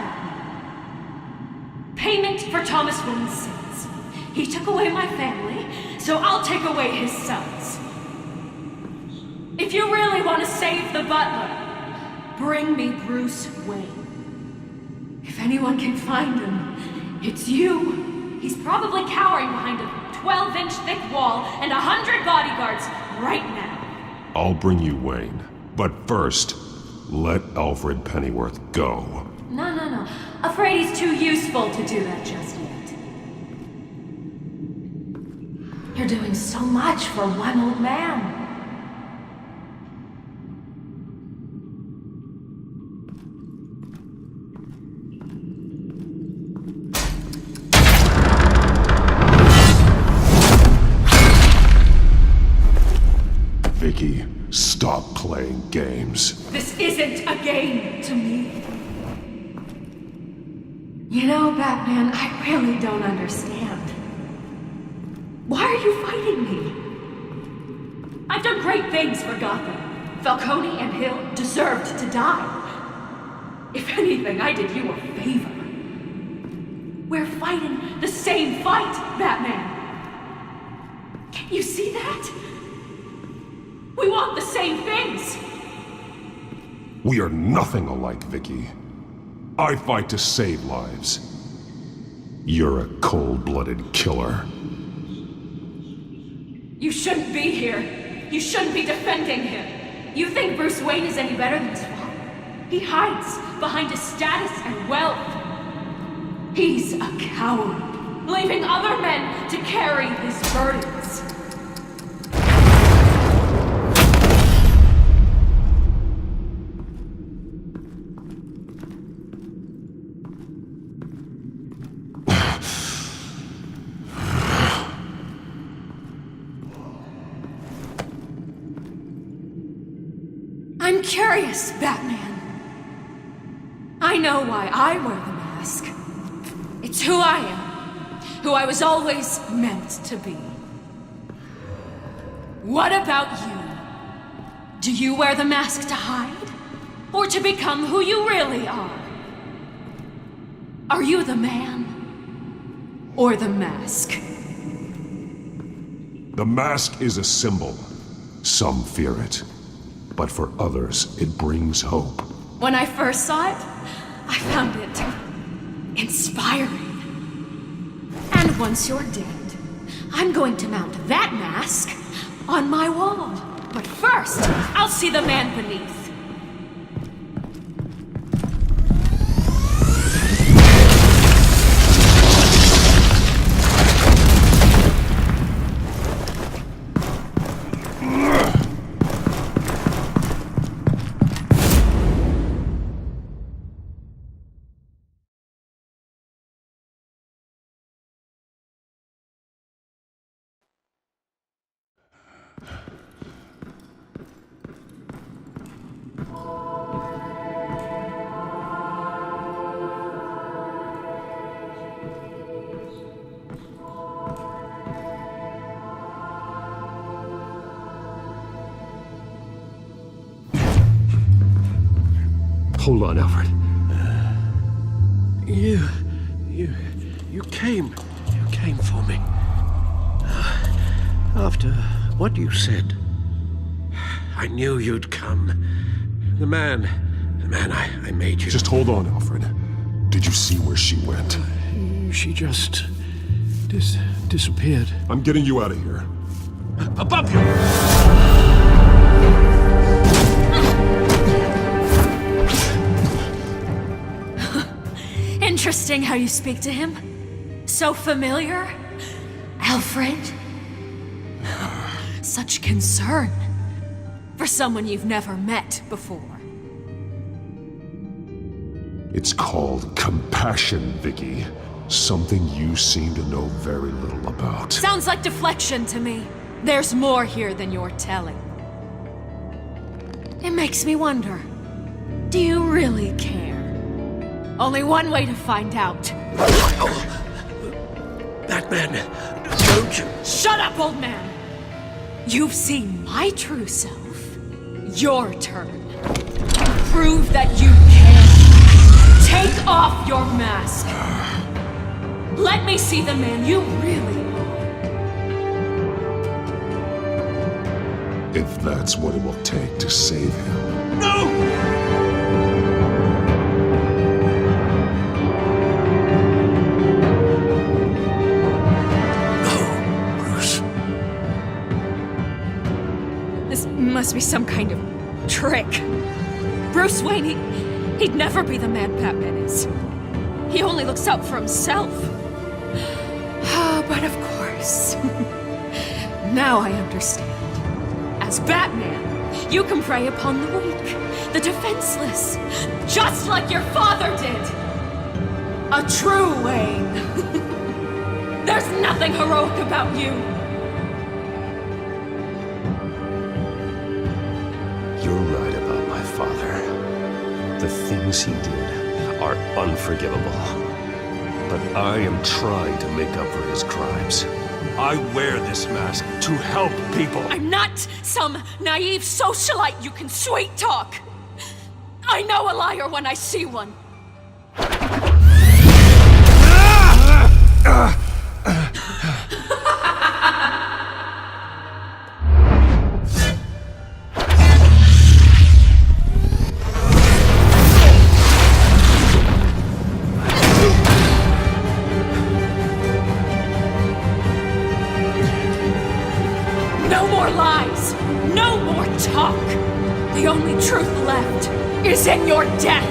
Payment for Thomas Wayne's sins. He took away my family, so I'll take away his sons. If you really want to save the butler, bring me Bruce Wayne. If anyone can find him, it's you. He's probably cowering behind a 12-inch thick wall and 100 bodyguards right now. I'll bring you Wayne, but first, let Alfred Pennyworth go. No. Afraid he's too useful to do that just yet. You're doing so much for one old man. Vicky, stop playing games. This isn't a game to me. You know, Batman, I really don't understand. Why are you fighting me? I've done great things for Gotham. Falcone and Hill deserved to die. If anything, I did you a favor. We're fighting the same fight, Batman. Can't you see that? We want the same things. We are nothing alike, Vicky. I fight to save lives. You're a cold-blooded killer. You shouldn't be here. You shouldn't be defending him. You think Bruce Wayne is any better than his father? He hides behind his status and wealth. He's a coward, leaving other men to carry his burdens. I'm curious, Batman. I know why I wear the mask. It's who I am, who I was always meant to be. What about you? Do you wear the mask to hide? Or to become who you really are? Are you the man? Or the mask? The mask is a symbol. Some fear it. But for others, it brings hope. When I first saw it, I found it inspiring. And once you're dead, I'm going to mount that mask on my wall. But first, I'll see the man beneath. Hold on, Alfred. You came for me. After what you said, I knew you'd come. The man I made you. Just hold on, Alfred. Did you see where she went? She just disappeared. I'm getting you out of here. Above you! Interesting how you speak to him. So familiar. Alfred. Such concern for someone you've never met before. It's called compassion, Vicky. Something you seem to know very little about. Sounds like deflection to me. There's more here than you're telling. It makes me wonder, do you really care? Only one way to find out. Batman, don't you? Shut up, old man! You've seen my true self. Your turn. Prove that you can. Take off your mask. Let me see the man you really are. If that's what it will take to save him. No! Must be some kind of trick. Bruce Wayne, he'd never be the man Batman is. He only looks out for himself. But of course. Now I understand. As Batman, you can prey upon the weak, the defenseless, just like your father did. A true Wayne. There's nothing heroic about you. You're right about my father. The things he did are unforgivable. But I am trying to make up for his crimes. I wear this mask to help people. I'm not some naive socialite you can sweet talk. I know a liar when I see one. No more lies! No more talk! The only truth left is in your death!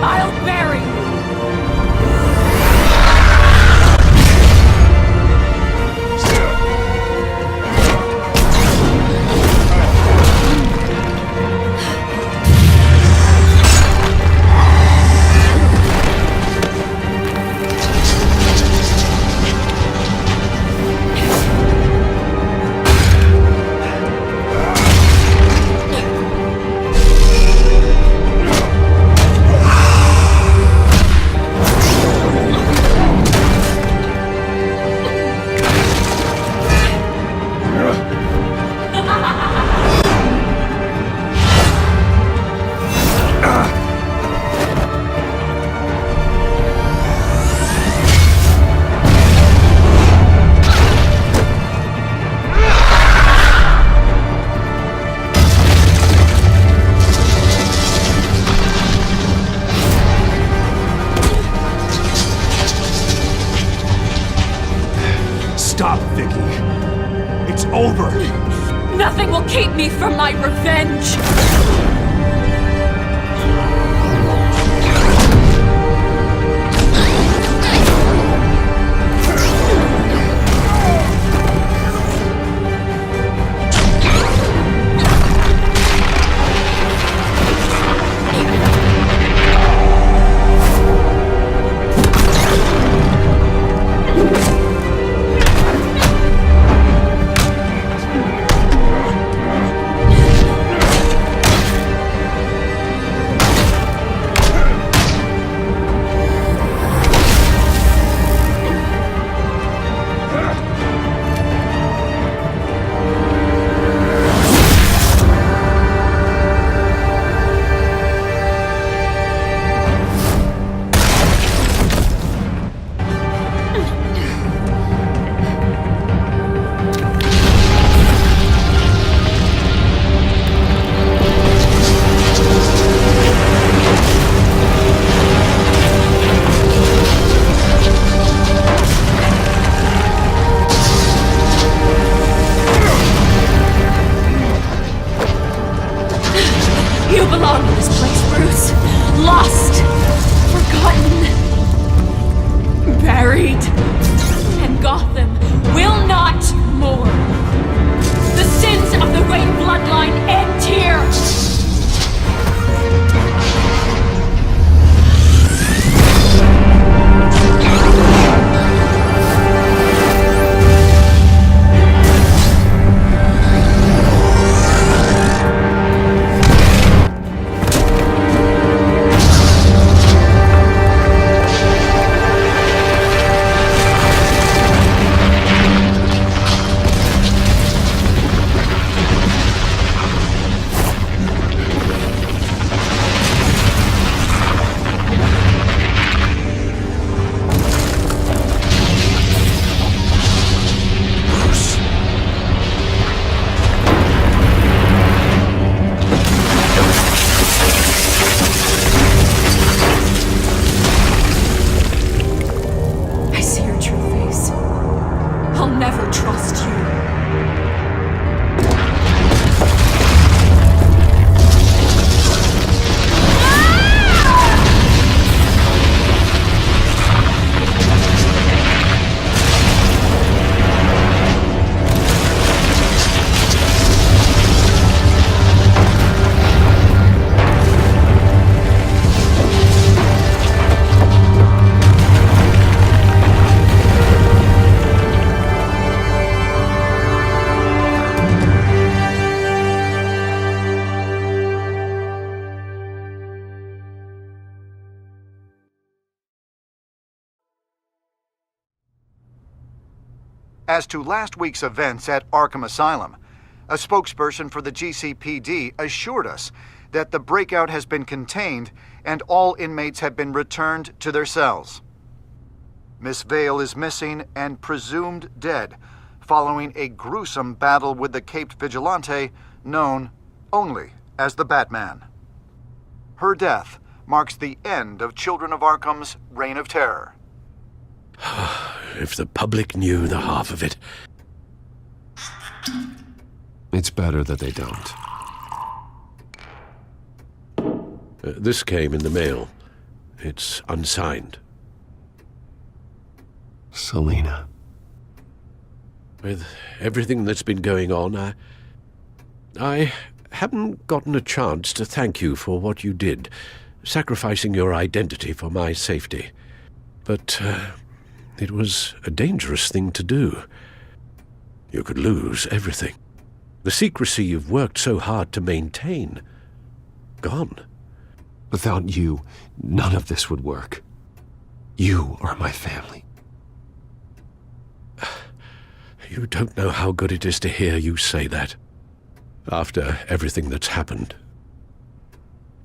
I'll bury you! me from my revenge! You belong in this place, Bruce. Lost. Forgotten. Buried. And Gotham will not mourn. The sins of the Wayne bloodline end here. As to last week's events at Arkham Asylum, a spokesperson for the GCPD assured us that the breakout has been contained and all inmates have been returned to their cells. Miss Vale is missing and presumed dead, following a gruesome battle with the caped vigilante known only as the Batman. Her death marks the end of Children of Arkham's reign of terror. If the public knew the half of it. It's better that they don't. This came in the mail. It's unsigned. Selina. With everything that's been going on, I haven't gotten a chance to thank you for what you did, sacrificing your identity for my safety. But it was a dangerous thing to do. You could lose everything. The secrecy you've worked so hard to maintain. Gone. Without you, none of this would work. You are my family. You don't know how good it is to hear you say that, after everything that's happened.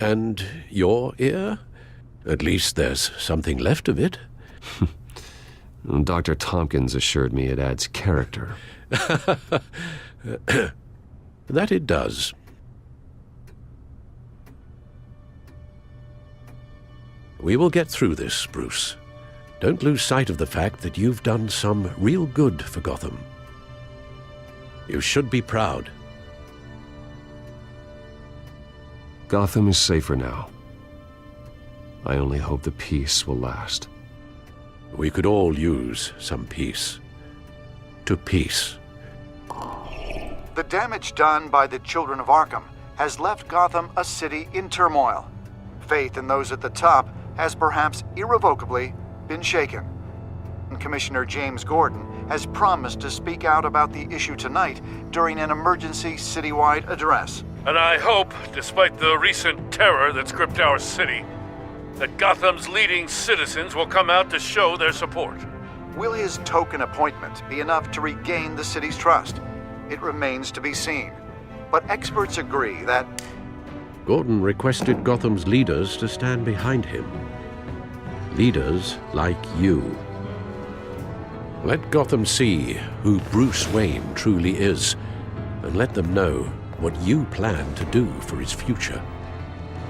And your ear? At least there's something left of it. Dr. Tompkins assured me it adds character. That it does. We will get through this, Bruce. Don't lose sight of the fact that you've done some real good for Gotham. You should be proud. Gotham is safer now. I only hope the peace will last. We could all use some peace. To peace. The damage done by the children of Arkham has left Gotham a city in turmoil. Faith in those at the top has perhaps irrevocably been shaken. Commissioner James Gordon has promised to speak out about the issue tonight during an emergency citywide address. And I hope, despite the recent terror that's gripped our city, that Gotham's leading citizens will come out to show their support. Will his token appointment be enough to regain the city's trust? It remains to be seen. But experts agree that Gordon requested Gotham's leaders to stand behind him. Leaders like you. Let Gotham see who Bruce Wayne truly is, and let them know what you plan to do for his future.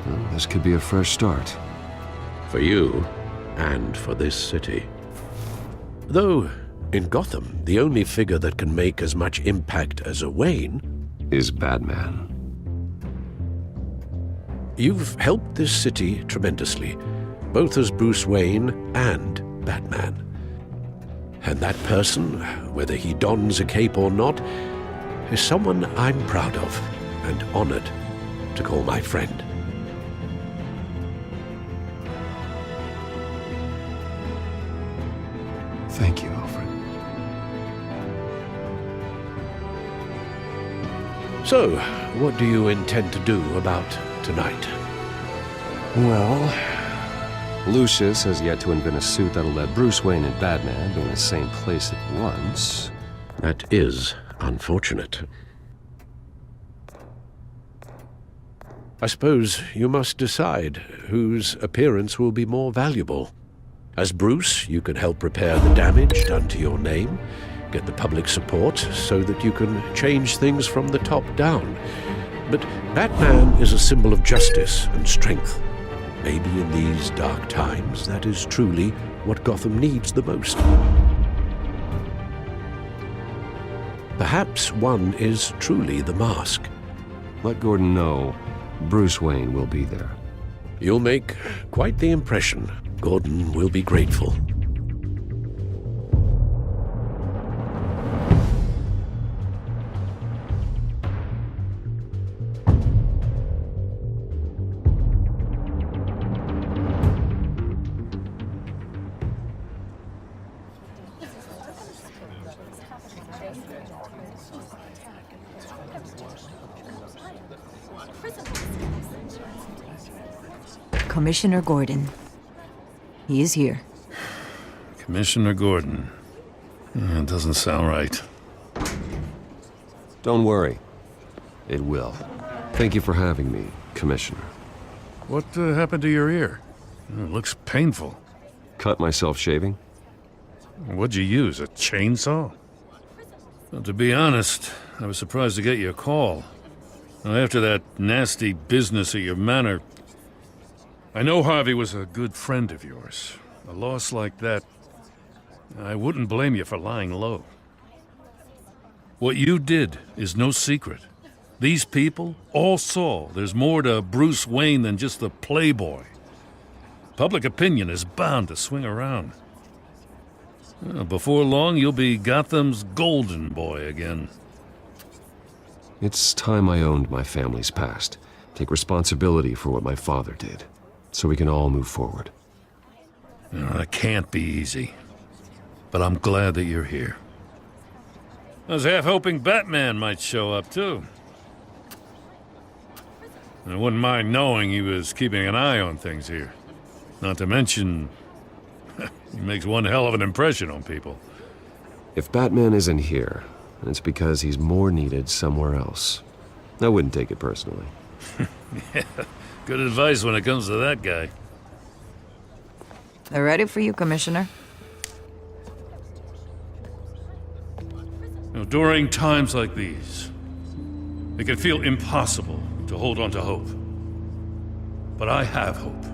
Well, this could be a fresh start. For you, and for this city. Though, in Gotham, the only figure that can make as much impact as a Wayne is Batman. You've helped this city tremendously, both as Bruce Wayne and Batman. And that person, whether he dons a cape or not, is someone I'm proud of and honored to call my friend. Thank you, Alfred. So, what do you intend to do about tonight? Well, Lucius has yet to invent a suit that'll let Bruce Wayne and Batman be in the same place at once. That is unfortunate. I suppose you must decide whose appearance will be more valuable. As Bruce, you can help repair the damage done to your name, get the public support so that you can change things from the top down. But Batman is a symbol of justice and strength. Maybe in these dark times, that is truly what Gotham needs the most. Perhaps one is truly the mask. Let Gordon know Bruce Wayne will be there. You'll make quite the impression. Gordon will be grateful. Commissioner Gordon. He is here. Commissioner Gordon. It doesn't sound right. Don't worry. It will. Thank you for having me, Commissioner. What happened to your ear? It looks painful. Cut myself shaving? What'd you use, a chainsaw? Well, to be honest, I was surprised to get your call. Now, after that nasty business at your manor, I know Harvey was a good friend of yours. A loss like that, I wouldn't blame you for lying low. What you did is no secret. These people all saw there's more to Bruce Wayne than just the playboy. Public opinion is bound to swing around. Before long, you'll be Gotham's golden boy again. It's time I owned my family's past. Take responsibility for what my father did, so we can all move forward. That can't be easy. But I'm glad that you're here. I was half hoping Batman might show up, too. I wouldn't mind knowing he was keeping an eye on things here. Not to mention, he makes one hell of an impression on people. If Batman isn't here, it's because he's more needed somewhere else. I wouldn't take it personally. Yeah, good advice when it comes to that guy. They're ready for you, Commissioner. During times like these, it can feel impossible to hold on to hope. But I have hope.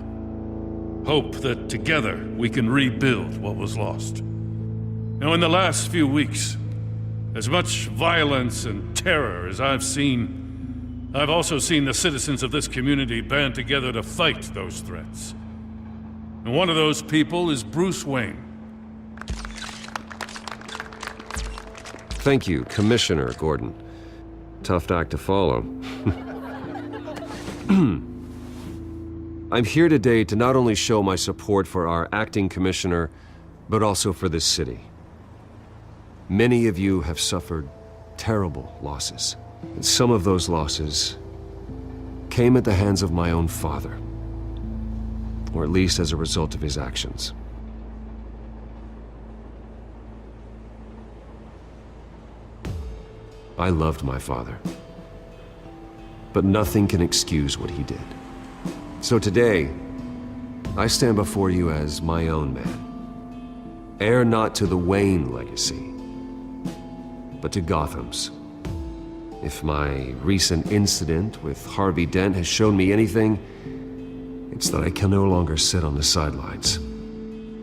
Hope that together we can rebuild what was lost. Now, in the last few weeks, as much violence and terror as I've seen, I've also seen the citizens of this community band together to fight those threats. And one of those people is Bruce Wayne. Thank you, Commissioner Gordon. Tough act to follow. I'm here today to not only show my support for our acting commissioner, but also for this city. Many of you have suffered terrible losses. And some of those losses came at the hands of my own father, or at least as a result of his actions. I loved my father, but nothing can excuse what he did. So today, I stand before you as my own man, heir not to the Wayne legacy, but to Gotham's. If my recent incident with Harvey Dent has shown me anything, it's that I can no longer sit on the sidelines.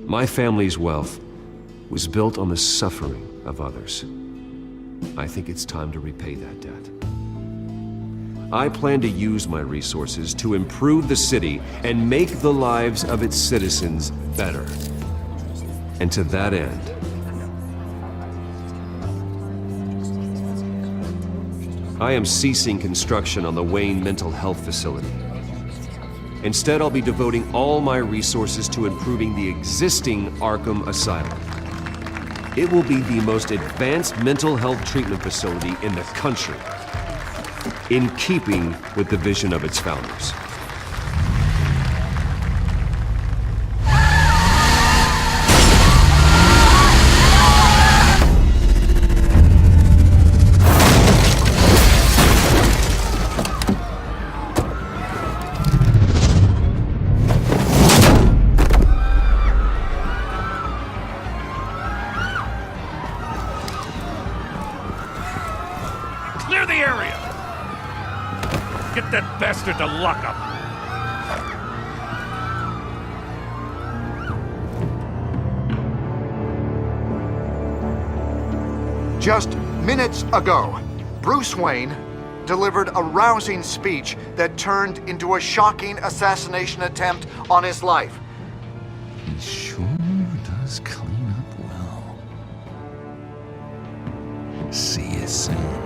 My family's wealth was built on the suffering of others. I think it's time to repay that debt. I plan to use my resources to improve the city and make the lives of its citizens better. And to that end, I am ceasing construction on the Wayne Mental Health Facility. Instead, I'll be devoting all my resources to improving the existing Arkham Asylum. It will be the most advanced mental health treatment facility in the country, in keeping with the vision of its founders. Clear the area! Get that bastard to lock up! Just minutes ago, Bruce Wayne delivered a rousing speech that turned into a shocking assassination attempt on his life. He sure does clean up well. See you soon.